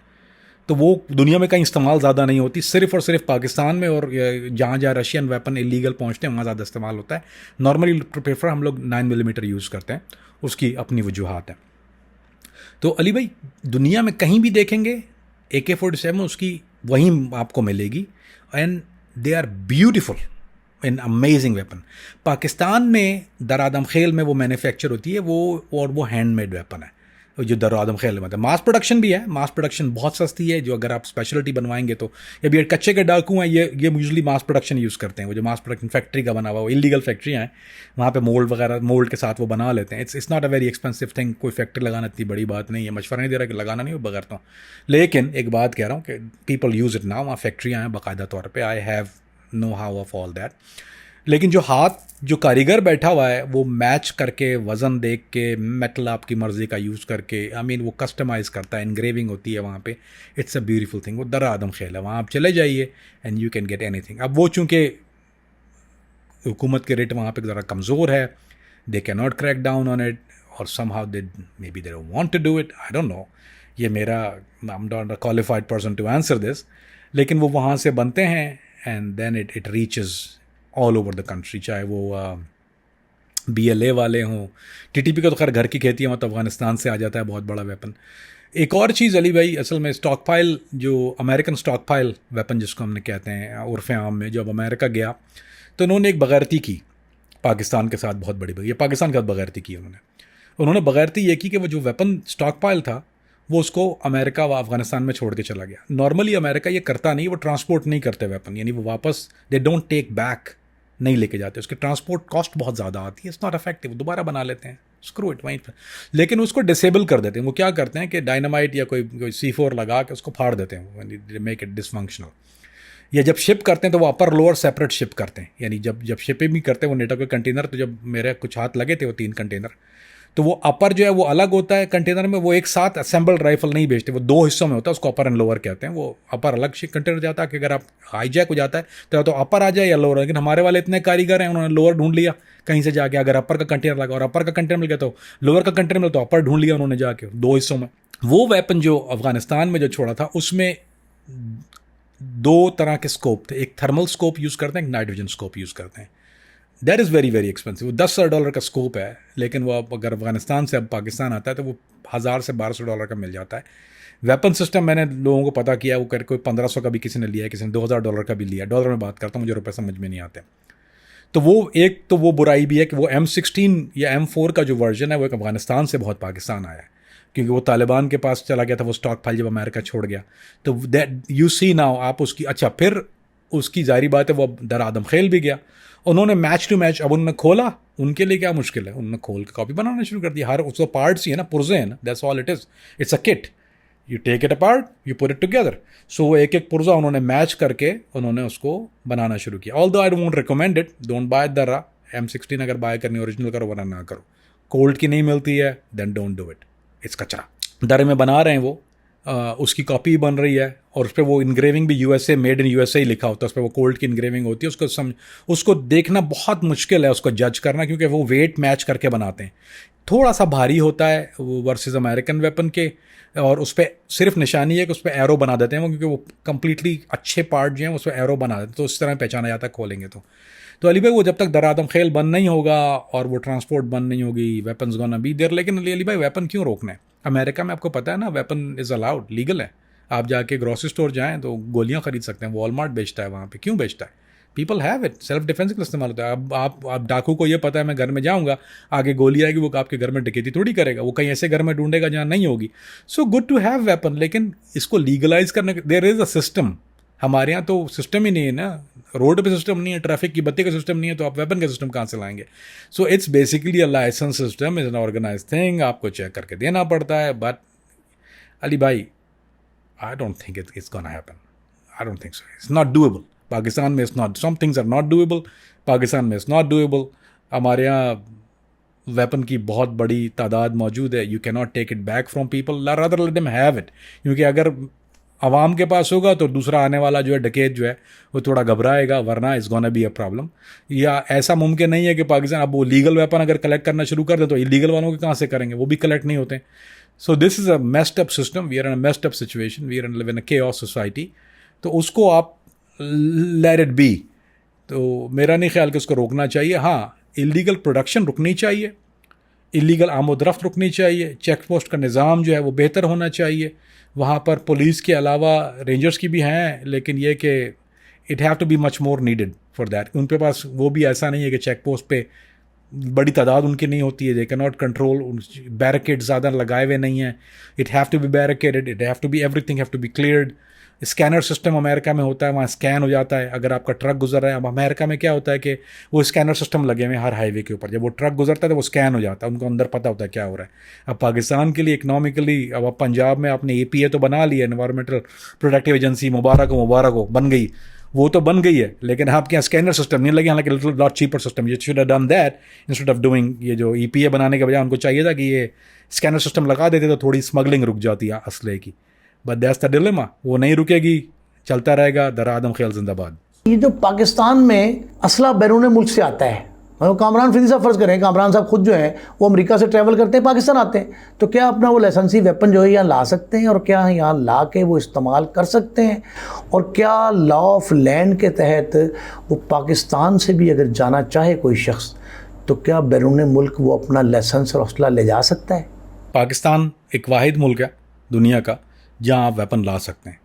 तो वो दुनिया में कहीं इस्तेमाल ज़्यादा नहीं होती, सिर्फ और सिर्फ पाकिस्तान में और जहाँ रशियन वेपन इलीगल पहुँचते हैं वहाँ ज़्यादा इस्तेमाल होता है। नॉर्मली प्रेफर हम लोग 9mm यूज़ करते हैं, उसकी अपनी वजूहात है। तो अली भाई दुनिया में कहीं भी देखेंगे AK-47 उसकी वहीं आपको मिलेगी, and they are beautiful and amazing weapon. Pakistan में दरादम खेल में वो मैन्युफैक्चर होती है वो, और वो हैंडमेड वेपन है जो दरादम खेल में। मास प्रोडक्शन भी है, मास प्रोडक्शन बहुत सस्ती है। जो अगर आप स्पेशलिटी बनवाएंगे तो ये कच्चे के डाकू हैं, ये यूजुअली मास प्रोडक्शन यूज़ करते हैं। वो जो मास प्रोडक्शन फैक्ट्री का बना हुआ, वो इलीगल फैक्ट्रियाँ हैं, वहाँ पे मोल्ड के साथ वो बना लेते हैं। It's not a very expensive thing. कोई फैक्ट्री लगाना इतनी बड़ी बात नहीं है, मशवरा नहीं दे रहा कि लगाना नहीं हो बगैर तो। लेकिन एक बात कह रहा हूँ कि पीपल यूज़ इट नाउ, वहाँ फैक्ट्रियाँ हैं बाकायदा तौर पर। I have know how of all that. लेकिन जो कारीगर बैठा हुआ है वो मैच करके, वज़न देख के, मेटल आपकी मर्ज़ी का यूज़ करके, आई मीन वो कस्टमाइज़ करता है, इनग्रेविंग होती है वहाँ पे। It's a beautiful thing. वो दरादम खेल है, वहाँ आप चले जाइए and you can get anything. अब वो चूँकि हुकूमत के रेट वहाँ पे ज़रा कमज़ोर है, they can not crack down on it, और somehow they may be they don't want to do it, I don't know. ये मेरा, I am not a qualified person to answer this. लेकिन वो वहाँ से बनते हैं and then it reaches all over the country. चाहे वो BLA वाले हों, TTP का तो खैर घर की खेती है, मतलब अफ़गानिस्तान से आ जाता है बहुत बड़ा वेपन। एक और चीज़ अली भाई, असल में स्टॉक फाइल, जो अमेरिकन स्टॉक फाइल वेपन जिसको हमने कहते हैं उर्फ़ आम में, जब अमेरिका गया तो उन्होंने एक बगैरती की पाकिस्तान के साथ, बहुत बड़ी, ये पाकिस्तान के साथ बगैरती की उन्होंने बगैरती ये की कि वो जो वेपन स्टॉक फाइल था वो उसको अमेरिका व अफ़गानिस्तान में छोड़ के चला गया। नॉर्मली अमेरिका ये करता नहीं, वो ट्रांसपोर्ट नहीं करते वेपन, यानी वो वापस दे डोंट टेक बैक, नहीं लेके जाते। उसके ट्रांसपोर्ट कॉस्ट बहुत ज़्यादा आती है, इट्स नॉट इफेक्टिव, दोबारा बना लेते हैं। स्क्रू इट वहीं पर। लेकिन उसको डिसेबल कर देते हैं। वो क्या करते हैं कि डायनामाइट या कोई C4 लगा के उसको फाड़ देते हैं, मेक इट डिसफंक्शनल। या जब शिप करते हैं तो वो अपर लोअर सेपरेट शिप करते हैं, यानी जब शिपिंग भी करते हैं वो नेटो के कंटेनर, तो जब मेरे कुछ हाथ लगे थे वो 3 कंटेनर, तो वो अपर जो है वो अलग होता है कंटेनर में, वो एक साथ असेंबल्ड राइफल नहीं भेजते, वो 2 हिस्सों में होता है, उसको अपर एंड लोअर कहते हैं। वो अपर अलग कंटेनर जाता है कि अगर आप हाईजैक हो जाता है तो अपर आ जाए या लोअर। लेकिन हमारे वाले इतने कारीगर हैं, उन्होंने लोअर ढूंढ लिया कहीं से जाके, अगर अपर का कंटेनर लगा और अपर का कंटेनर मिल गया तो लोअर का कंटेनर मिला, तो अपर ढूंढ लिया उन्होंने जाके 2 हिस्सों में। वो वेपन जो अफगानिस्तान में जो छोड़ा था उसमें 2 तरह के स्कोप थे, एक थर्मल स्कोप यूज़ करते हैं, एक नाइट विजन स्कोप यूज़ करते हैं। That is very very expensive. वो $10,000 का स्कोप है, लेकिन वो अगर अफगानिस्तान से अब पाकिस्तान आता है तो वो $1,000 से $1,200 का मिल जाता है। वेपन सिस्टम मैंने लोगों को पता किया, वो कर कोई 1,500 का भी किसी ने लिया है, किसी ने $2,000 का भी लिया। डॉलर में बात करता हूँ, मुझे रुपये समझ में नहीं आते। तो वो एक तो वो बुराई भी है कि वो M16 या M4 का जो वर्जन है वो एक अफगानिस्तान से बहुत पाकिस्तान आया है, क्योंकि वो तालिबान के पास चला गया था वो स्टॉक फाइल, जब अमेरिका छोड़ गया। तो दैट यू सी नाउ आप उसकी, अच्छा फिर उसकी जारी बात है वो दर आदम खेल भी गया। उन्होंने मैच टू मैच, अब उन्होंने खोला, उनके लिए क्या मुश्किल है, उन्होंने खोल के कॉपी बनाना शुरू कर दी। हर उसको पार्ट्स ही है ना, पुर्जे हैं ना, that's all it is, it's a kit, you take it apart, you put it together. So वो एक एक पुर्जा उन्होंने मैच करके उन्होंने उसको बनाना शुरू किया। Although I won't recommend it, don't buy दर्रा। M16 अगर बाय करनी ओरिजिनल करो, वरना ना करो। कोल्ड की नहीं मिलती है then don't do it, it's कचरा। दर्रे में बना रहे हैं वो, उसकी कॉपी बन रही है और उस पर वो इनग्रेविंग भी USA, मेड इन USA ही लिखा होता है, उस पर वो कोल्ड की इनग्रेविंग होती है। उसको देखना बहुत मुश्किल है, उसको जज करना, क्योंकि वो वेट मैच करके बनाते हैं। थोड़ा सा भारी होता है वो वर्सेस अमेरिकन वेपन के, और उस पर सिर्फ निशानी है कि उस पर एरो बना देते हैं वो, क्योंकि वो कंप्लीटली अच्छे पार्ट जो हैं उस पर एरो बना देते हैं, तो उस तरह पहचाना जाता है खोलेंगे तो अली भाई वो जब तक दरादम खेल बंद नहीं होगा और वो ट्रांसपोर्ट बंद नहीं होगी, वेपन्स गोना बी देयर। लेकिन अली भाई वेपन क्यों रोकना है? अमेरिका में आपको पता है ना, वेपन इज़ अलाउड, लीगल है। आप जाके ग्रोसरी स्टोर जाएँ तो गोलियाँ खरीद सकते हैं, वॉलमार्ट बेचता है वहाँ पे। क्यों बेचता है? People have it, self defence के लिए इस्तेमाल होता है। अब आप डाकू को ये पता है मैं घर में जाऊँगा, आगे गोली आएगी, वो आपके घर में डकैती थोड़ी करेगा, वो कहीं ऐसे घर में ढूंढेगा जहाँ नहीं होगी। So good to have weapon, लेकिन इसको लीगलाइज करने, देयर इज़ अ सिस्टम। हमारे यहाँ तो सिस्टम ही नहीं है ना, रोड पे सिस्टम नहीं है, ट्रैफिक की बत्ती का सिस्टम नहीं है, तो आप वेपन का सिस्टम कहाँ से लाएंगे? So it's basically a licence system, is an organise thing, आपको चेक करके देना पड़ता है। बट अली भाई I don't think it's gonna happen, I don't think so, it's not doable. Pakistan में it's not, some things are not doable, Pakistan में it's not doable. हमारे यहाँ वेपन की बहुत बड़ी तादाद मौजूद है, you can not take it back from people, rather let them have it. क्योंकि अगर आवाम के पास होगा तो दूसरा आने वाला जो है डकैत जो है वो थोड़ा घबराएगा, वरना it's gonna be a problem. या ऐसा मुमकिन नहीं है कि पाकिस्तान अब वो लीगल वेपन अगर कलेक्ट करना शुरू कर दे तो इलीगल वालों के कहाँ से करेंगे, वो भी कलेक्ट नहीं होते। So this is a messed up system, we are in a messed up situation, we are in live in a chaos society. तो उसको आप लेट इट बी। तो मेरा नहीं ख्याल कि उसको रोकना चाहिए। हाँ, इलीगल प्रोडक्शन रुकनी चाहिए, इलीगल आमोदरफ्त रुकनी चाहिए, चेक पोस्ट का निज़ाम जो है वो बेहतर होना चाहिए। वहाँ पर पुलिस के अलावा रेंजर्स की भी हैं, लेकिन ये कि it have to be much more needed for that. उनके पास वो भी ऐसा नहीं है कि चेक पोस्ट पे बड़ी तादाद उनकी नहीं होती है, they can not control, barricade ज़्यादा लगाए हुए नहीं हैं। It have to be barricaded, it have to be, everything have to be cleared. Scanner system America में होता है, वहाँ स्कैन हो जाता है अगर आपका ट्रक गुजर रहा है। अब अमेरिका में क्या होता है कि वो स्कैनर सिस्टम लगे हुए हैं हर हाईवे के ऊपर, जब वो ट्रक गुजरता है तो वो स्कैन हो जाता है, उनको अंदर पता होता है क्या हो रहा है। अब पाकिस्तान के लिए इकनॉमिकली, अब पंजाब में आपने APA तो बना लिया, एनवायरमेंटल प्रोटेक्टिव एजेंसी, मुबारक हो बन गई, वो तो बन गई है, लेकिन आपके यहाँ स्कैनर सिस्टम नहीं लगे। हालांकि लिटिल लॉट चीपर सिस्टम, ये should have done that instead of doing ये जो EPA बनाने के बजाय उनको चाहिए था कि ये स्कैनर सिस्टम लगा देते तो थोड़ी स्मगलिंग रुक जाती है असले की। बट दैट्स द डिलेमा, वो नहीं रुकेगी, चलता रहेगा। दर आदम ख्याल जिंदाबाद।
ये जो पाकिस्तान में असला बैरून मुल्क से आता है, मतलब कामरान फरीदी साहब फ़र्ज़ करें, कामरान साहब खुद जो हैं वो अमेरिका से ट्रैवल करते हैं, पाकिस्तान आते हैं, तो क्या अपना वो लाइसेंसी वेपन जो है यहाँ ला सकते हैं, और क्या यहाँ ला के वो इस्तेमाल कर सकते हैं? और क्या लॉ ऑफ लैंड के तहत वो पाकिस्तान से भी अगर जाना चाहे कोई शख्स, तो क्या बैरून मुल्क वो अपना लाइसेंस और असला ले जा सकता है?
पाकिस्तान एक वाहिद मुल्क है दुनिया का जहाँ आप वेपन ला सकते हैं।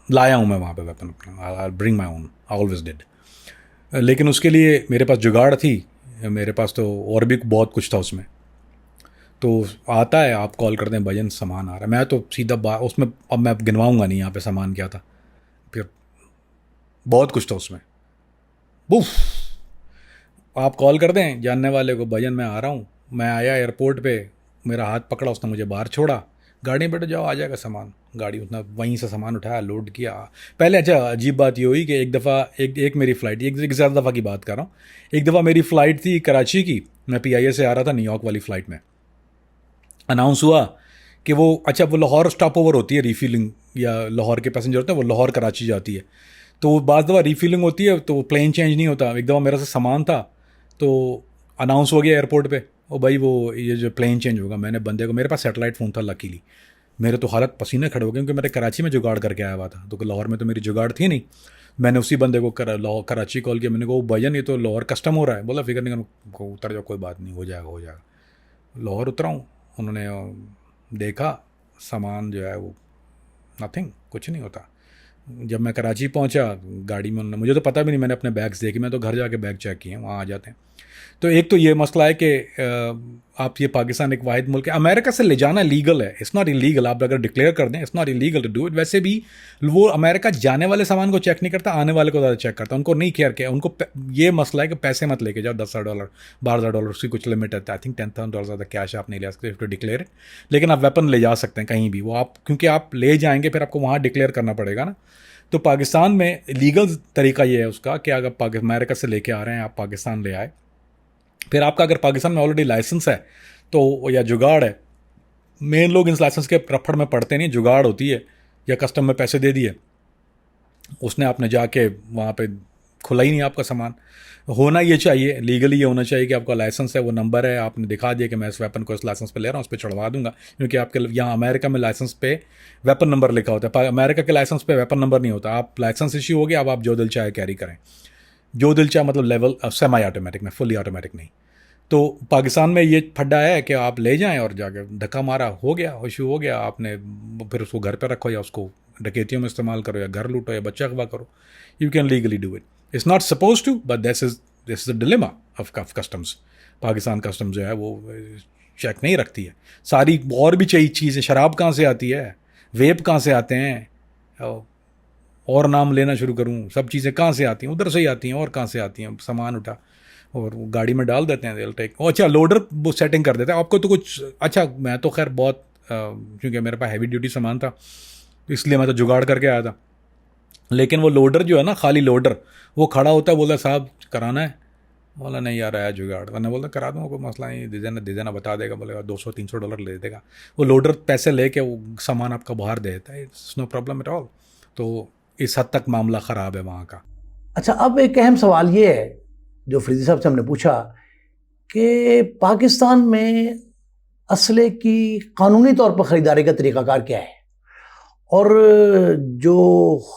लाया हूँ मैं वहाँ पे वेपन अपना, I bring my own, I always did. लेकिन उसके लिए मेरे पास जुगाड़ थी, मेरे पास तो और भी बहुत कुछ था उसमें। तो आता है, आप कॉल करते हैं, भजन सामान आ रहा है, मैं तो सीधा उसमें, अब मैं गिनवाऊँगा नहीं यहाँ पे सामान क्या था, फिर बहुत कुछ था उसमें। बुफ, आप कॉल कर दें जानने वाले को, भजन मैं आ रहा हूँ, मैं आया एयरपोर्ट पे, मेरा हाथ पकड़ा, उसने मुझे बाहर छोड़ा, गाड़ी में बैठो, जाओ आ जाएगा सामान। गाड़ी उसने वहीं से सामान उठाया, लोड किया। पहले अच्छा अजीब बात ये हुई कि एक दफ़ा एक मेरी फ़्लाइट, एक ज़्यादा दफ़ा की बात कर रहा हूँ, एक दफ़ा मेरी फ़्लाइट थी कराची की, मैं PIA से आ रहा था न्यूयॉर्क वाली फ़्लाइट में। अनाउंस हुआ कि वो अच्छा वो लाहौर स्टॉप ओवर होती है रीफिलिंग, या लाहौर के पैसेंजर होते हैं वो लाहौर कराची जाती है, तो बाज़ दफ़ा रीफिलिंग होती है तो प्लेन चेंज नहीं होता। एक दफ़ा मेरा से सामान था तो अनाउंस हो गया एयरपोर्ट पे, ओ भाई वो ये जो प्लेन चेंज होगा। मैंने बंदे को, मेरे पास सैटेलाइट फ़ोन था लकीली, मेरे तो हालत पसीने खड़े हो गए क्योंकि मैंने कराची में जुगाड़ करके आया हुआ था, तो लाहौर में तो मेरी जुगाड़ थी नहीं। मैंने उसी बंदे को कराची कॉल किया, मैंने कहा वो भैया ये तो लाहौर कस्टम हो रहा है। बोला फिक्र नहीं करो, उतर जाओ, कोई बात नहीं, हो जाएगा हो जाएगा। लाहौर उतरा हूँ, उन्होंने देखा सामान जो है वो नथिंग, कुछ नहीं होता। जब मैं कराची पहुंचा गाड़ी में, उन्होंने, मुझे तो पता भी नहीं, मैंने अपने बैग्स देखे, मैं तो घर जाके बैग चेक किए, वहाँ आ जाते हैं। तो एक तो ये मसला है कि आप ये पाकिस्तान एक वाहिद मुल्क है, अमेरिका से ले जाना लीगल है, इट्स नॉट इलीगल। आप अगर डिक्लेयर कर दें it's not illegal to do it. वैसे भी वो अमेरिका जाने वाले सामान को चेक नहीं करता, आने वाले को ज़्यादा चेक करता, उनको नहीं केयर किया। उनको ये मसला है कि पैसे मत लेके जाओ, $10,000 $12,000 उसकी कुछ लिमिट है, आई थिंक $10,000 ज़्यादा कैश आप नहीं ले सकते टू डिक्लेयर इट। लेकिन आप वेपन ले जा सकते हैं कहीं भी, वो आप क्योंकि आप ले जाएंगे फिर आपको वहाँ डिक्लेयर करना पड़ेगा ना। तो पाकिस्तान में लीगल तरीका ये है उसका कि अगर अमेरिका से लेके आ रहे हैं, आप पाकिस्तान ले आए, फिर आपका अगर पाकिस्तान में ऑलरेडी लाइसेंस है तो, या जुगाड़ है, मेन लोग इन लाइसेंस के रफड़ में पड़ते नहीं, जुगाड़ होती है या कस्टम में पैसे दे दिए उसने, आपने जाके वहाँ पे खुला ही नहीं आपका सामान। होना ये चाहिए, लीगली ये होना चाहिए कि आपका लाइसेंस है, वो नंबर है, आपने दिखा दिया कि मैं इस वेपन को इस लाइसेंस पे ले रहा हूँ, उस पर चढ़वा दूंगा। क्योंकि आपके यहाँ अमेरिका में लाइसेंस पे वेपन नंबर लिखा होता है, अमेरिका के लाइसेंस पे वेपन नंबर नहीं होता। आप लाइसेंस इश्यू हो गया, अब आप जो दिल चाहे कैरी करें, जो दिल चाहे, मतलब लेवल सेमी ऑटोमेटिक में, फुली ऑटोमेटिक नहीं। तो पाकिस्तान में ये फड्डा है कि आप ले जाएं और जाकर धक्का मारा, हो गया इशू, हो गया, आपने फिर उसको घर पर रखो या उसको डकैतियों में इस्तेमाल करो या घर लूटो या बच्चा अगवा करो, you can legally do it. It's not suppose to, but this is the dilemma of customs. Pakistan custom जो है वो चेक नहीं रखती है। सारी और भी चाहिए चीज़ें, शराब कहाँ से आती है, वेप कहाँ से आते हैं, और नाम लेना शुरू करूँ, सब चीज़ें कहाँ से आती हैं, उधर से ही आती हैं, और कहाँ से आती हैं। सामान उठा और वो गाड़ी में डाल देते हैं, they'll take, अच्छा लोडर वो सेटिंग कर देते हैं आपको तो कुछ। अच्छा मैं तो खैर बहुत क्योंकि मेरे पास हैवी ड्यूटी सामान था इसलिए मैं तो जुगाड़ करके आया था। लेकिन वो लोडर जो है ना, खाली लोडर, वो खड़ा होता है, बोला साहब कराना है, बोला नहीं यार आया जुगाड़, वरना बोलता करा दूँगा, कोई मसला नहीं, दे देना बता देगा, बोलेगा $200-300 ले देगा। वो लोडर पैसे लेके वो सामान आपका बाहर दे देता है, it's no problem at all. तो इस हद तक मामला ख़राब है वहाँ का।
अच्छा, अब एक अहम सवाल ये है जो फरीदी साहब से हमने पूछा कि पाकिस्तान में असले की कानूनी तौर पर ख़रीदारी का तरीक़ाकार क्या है, और जो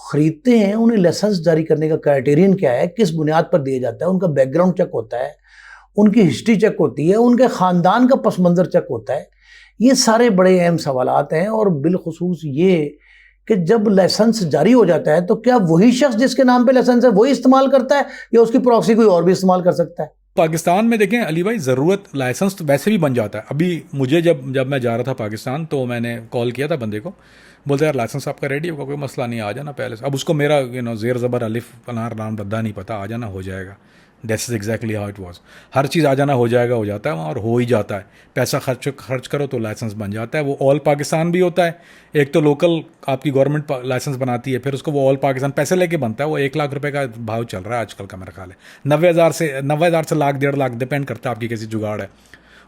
ख़रीदते हैं उन्हें लाइसेंस जारी करने का क्राइटेरियन क्या है, किस बुनियाद पर दिया जाता है, उनका बैकग्राउंड चेक होता है, उनकी हिस्ट्री चेक होती है, उनके ख़ानदान का पस मंज़र चेक होता है। ये सारे बड़े अहम सवालात हैं। और बिलखुसूस ये कि जब लाइसेंस जारी हो जाता है तो क्या वही शख्स जिसके नाम पे लाइसेंस है वही इस्तेमाल करता है या उसकी प्रॉक्सी कोई और भी इस्तेमाल कर सकता है?
पाकिस्तान में देखें अली भाई, ज़रूरत लाइसेंस तो वैसे भी बन जाता है। अभी मुझे जब मैं जा रहा था पाकिस्तान तो मैंने कॉल किया था बंदे को, बोलते यार लाइसेंस आपका रेडी होगा, कोई मसला नहीं, आ जाना पहले से। अब उसको मेरा ज़ेर ज़बर अलिफ अनार नाम रद्दा नहीं पता, आ जाना हो जाएगा। That's exactly how it was. हर चीज़ आ जाना हो जाएगा, हो जाता है वहाँ, और हो ही जाता है। पैसा खर्च करो तो लाइसेंस बन जाता है। वो ऑल पाकिस्तान भी होता है, एक तो लोकल आपकी गवर्नमेंट लाइसेंस बनाती है, फिर उसको वो ऑल पाकिस्तान पैसे लेके बनता है। वो 1 लाख रुपए का भाव चल रहा है आजकल का मेरा ख्याल है। 90,000 से लाख 1.5 लाख डिपेंड करता है आपकी कैसी जुगाड़ है।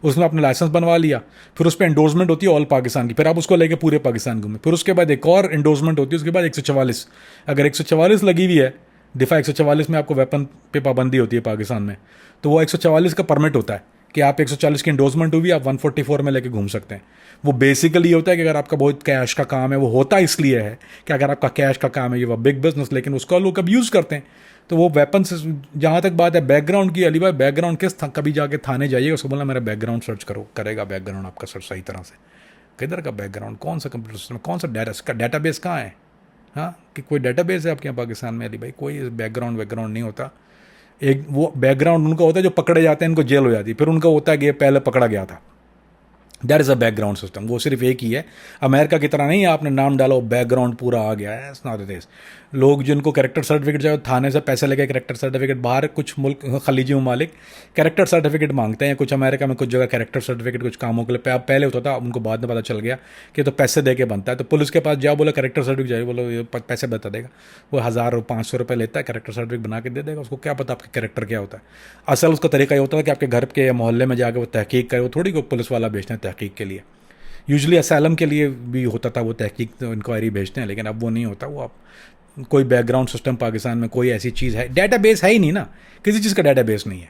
उसमें आपने लाइसेंस बनवा लिया, फिर उस पर एंडोर्समेंट होती है ऑल पाकिस्तान की, फिर आप उसको लेके पूरे पाकिस्तान घूमें। फिर उसके बाद एक और एंडोर्समेंट होती है, उसके बाद 144। अगर 144 लगी हुई है, दिफा 144 में आपको वेपन पे पाबंदी होती है पाकिस्तान में, तो वो 144 का परमिट होता है कि आप 140 की एंडोर्समेंट हुई, आप 144 में लेके घूम सकते हैं। वो बेसिकली होता है कि अगर आपका बहुत कैश का काम है, वो होता इसलिए है कि अगर आपका कैश का काम है, ये वो बिग बिजनेस, लेकिन उसको लोग अब यूज़ करते हैं। तो वो वेपन से, जहाँ तक बात है बैकग्राउंड की, अली भाई बैकग्राउंड कभी जाके थाने जाइए, उसको बोला मेरा बैकग्राउंड सर्च करो, करेगा बैकग्राउंड आपका सर्च सही तरह से। किधर का बैकग्राउंड, कौन सा कंप्यूटर सिस्टम, कौन सा डाटाबेस कहाँ है, हाँ कि कोई डेटाबेस है आपके यहाँ पाकिस्तान में? अली भाई कोई बैकग्राउंड नहीं होता। एक वो बैकग्राउंड उनका होता है जो पकड़े जाते हैं, इनको जेल हो जाती है, फिर उनका होता है कि ये पहले पकड़ा गया था, that is a background system. वो सिर्फ एक ही है, अमेरिका की तरह नहीं है आपने नाम डाला बैकग्राउंड पूरा आ गया है। It's not this. लोग जिनको कैरेक्टर सर्टिफिकेट जो थाने से पैसे लेके कैरेक्टर सर्टिफिकेट, बाहर कुछ मुल्क खलीजी ममालिक कैरेक्टर सर्टिफिकेट मांगते हैं, कुछ अमेरिका में कुछ जगह कैरेक्टर सर्टिफिकेट कुछ कामों के लिए पहले होता था, उनको बाद में पता चल गया कि तो पैसे दे के बनता है। तो पुलिस के पास जाओ, बोलो कैरेक्टर सर्टिफिकेट चाहिए, बोलो ये पैसे बता देगा, वो 1000-500 रुपये लेता है, कैरेक्टर सर्टिफिकेट बना के दे देगा। उसको क्या पता आपका कैरेक्टर क्या होता है। असल उसका तरीका ये होता है कि आपके घर के या मोहल्ले में जाकर वो तहकीक करे, वो थोड़ी को पुलिस वाला भेजते हैं तहकीक के लिए। यूजुअली असैलम के लिए भी होता था वो तहकीक, तो इंक्वायरी भेजते हैं, लेकिन अब वो नहीं होता। वो आप कोई बैकग्राउंड सिस्टम पाकिस्तान में कोई ऐसी चीज़ है, डेटाबेस है ही नहीं ना, किसी चीज़ का डेटाबेस नहीं है।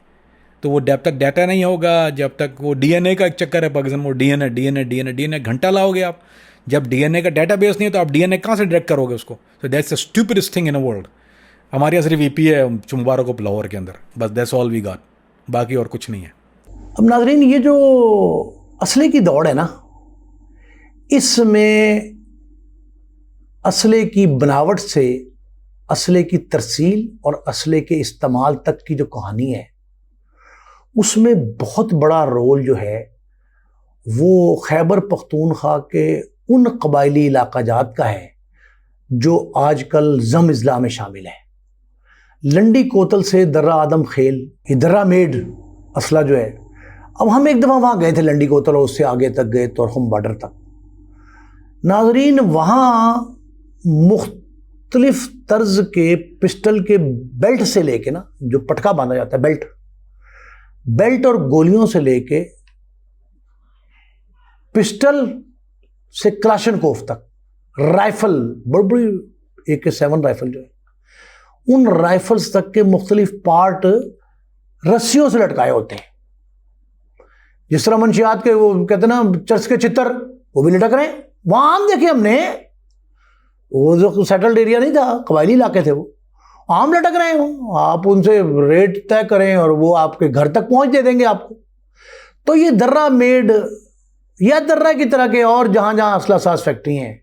तो वो जब तक डाटा नहीं होगा, जब तक वो डीएनए का एक चक्कर है पाकिस्तान में, वो डीएनए घंटा लाओगे आप। जब डीएनए का डेटाबेस नहीं है तो आप डीएनए कहाँ से डायरेक्ट करोगे उसको। तो that's the stupidest thing in a world. हमारे यहाँ सिर्फ ईपी है मुबारक लाहौर के अंदर, बस दैट्स ऑल वी गॉट, बाकी और कुछ नहीं है।
अब नाज़रीन, ये जो असले की दौड़ है ना, इसमें असले की बनावट से असले की तरसील और असले के इस्तेमाल तक की जो कहानी है, उसमें बहुत बड़ा रोल जो है वो खैबर पख्तूनख्वा के उन कबायली इलाकाजात का है जो आजकल जम इज़्ला में शामिल है। लंडी कोतल से दर्रा आदम खेल, ये दर्रा मेड असला जो है, अब हम एक दफ़ा वहाँ गए थे लंडी कोतल और उससे आगे तक गए तोरखम बॉर्डर तक। नाजरीन, वहाँ मुख्तलिफ तर्ज के पिस्टल के बेल्ट से लेके ना, जो पटका बांधा जाता है, बेल्ट और गोलियों से लेके पिस्टल से क्लाशनकोफ तक, राइफल, बड़ी बड़ी AK-7 राइफल जो है, उन राइफल्स तक के मुख्तलिफ पार्ट रस्सियों से लटकाए होते हैं। जिस तरह मंशियात के वो कहते हैं ना चर्च के चित्तर, वो भी लटक रहे हैं। वहां आम देखे हमने, वो जो सेटल्ड एरिया नहीं था, कबायली इलाके थे, वो आम लटक रहे हैं। आप उनसे रेट तय करें और वो आपके घर तक पहुंच दे देंगे आपको। तो ये दर्रा मेड या दर्रा की तरह के और जहां जहां असला साज फैक्ट्री हैं,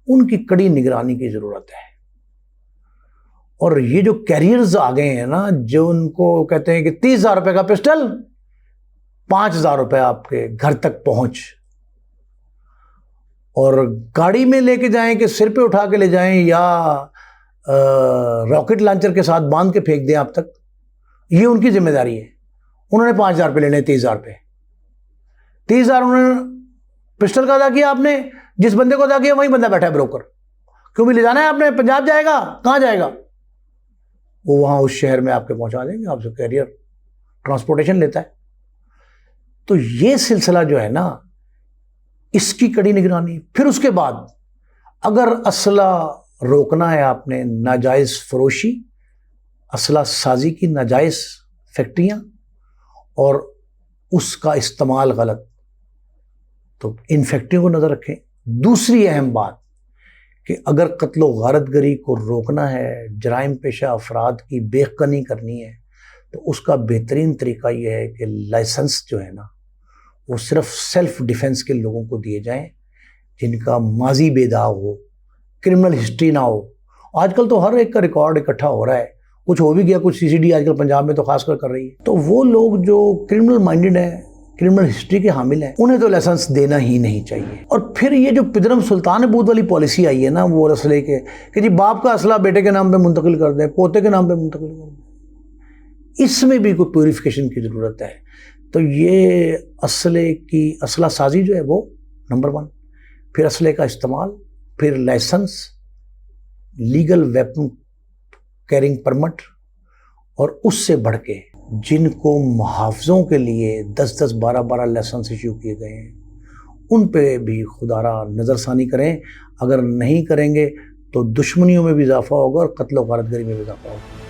उनकी कड़ी निगरानी की जरूरत है। और ये जो कैरियर्स आ गए हैं ना, जो उनको कहते हैं कि 30,000 रुपए का पिस्टल, 5,000 रुपए आपके घर तक पहुंच, और गाड़ी में लेके जाएं कि सिर पे उठा के ले जाएं या रॉकेट लॉन्चर के साथ बांध के फेंक दें आप तक, ये उनकी जिम्मेदारी है। उन्होंने 5,000 रुपये लेने, 30,000 रुपये, 30,000 उन्होंने पिस्टल का अदा किया। आपने जिस बंदे को अदा किया वही बंदा बैठा है ब्रोकर। क्यों भी ले जाना है आपने, पंजाब जाएगा, कहाँ जाएगा, वो वहाँ उस शहर में आपके पहुँचा देंगे, आपसे कैरियर ट्रांसपोर्टेशन लेता है। तो ये सिलसिला जो है ना, इसकी कड़ी निगरानी। फिर उसके बाद अगर असला रोकना है आपने, नाजायज़ फरोशी, असला साजी की नाजायज़ फैक्ट्रियाँ और उसका इस्तेमाल गलत, तो इन फैक्ट्रियों को नज़र रखें। दूसरी अहम बात कि अगर कत्ल व गारतगरी को रोकना है, जराइम पेशा अफराद की बेखनी करनी है, तो उसका बेहतरीन तरीका यह है कि लाइसेंस जो है ना, वो सिर्फ सेल्फ डिफेंस के लोगों को दिए जाएं जिनका माजी बेदाग हो, क्रिमिनल हिस्ट्री ना हो। आजकल तो हर एक का रिकॉर्ड इकट्ठा हो रहा है, कुछ हो भी गया, कुछ CCD आजकल पंजाब में तो खासकर कर रही है। तो वो लोग जो क्रिमिनल माइंडेड हैं, क्रिमिनल हिस्ट्री के हामिल हैं, उन्हें तो लाइसेंस देना ही नहीं चाहिए। और फिर ये जो पिदरम सुल्तान बूद वाली पॉलिसी आई है ना, वो असले के कि जी बाप का असला बेटे के नाम पे मुंतकिल कर दें, पोते के नाम पे मुंतकिल कर दें, इसमें भी कोई प्यूरिफिकेशन की ज़रूरत है। तो ये असले की असला साजी जो है वो नंबर 1, फिर असले का इस्तेमाल, फिर licence, legal weapon carrying permit, और उससे बढ़ के जिनको मुहाफ़ज़ों के लिए 10-10, 12-12 लाइसेंस इशू किए गए हैं, उन पे भी खुदारा नज़रसानी करें। अगर नहीं करेंगे तो दुश्मनियों में भी इजाफा होगा और कत्ल व गारतगरी में भी इजाफा होगा।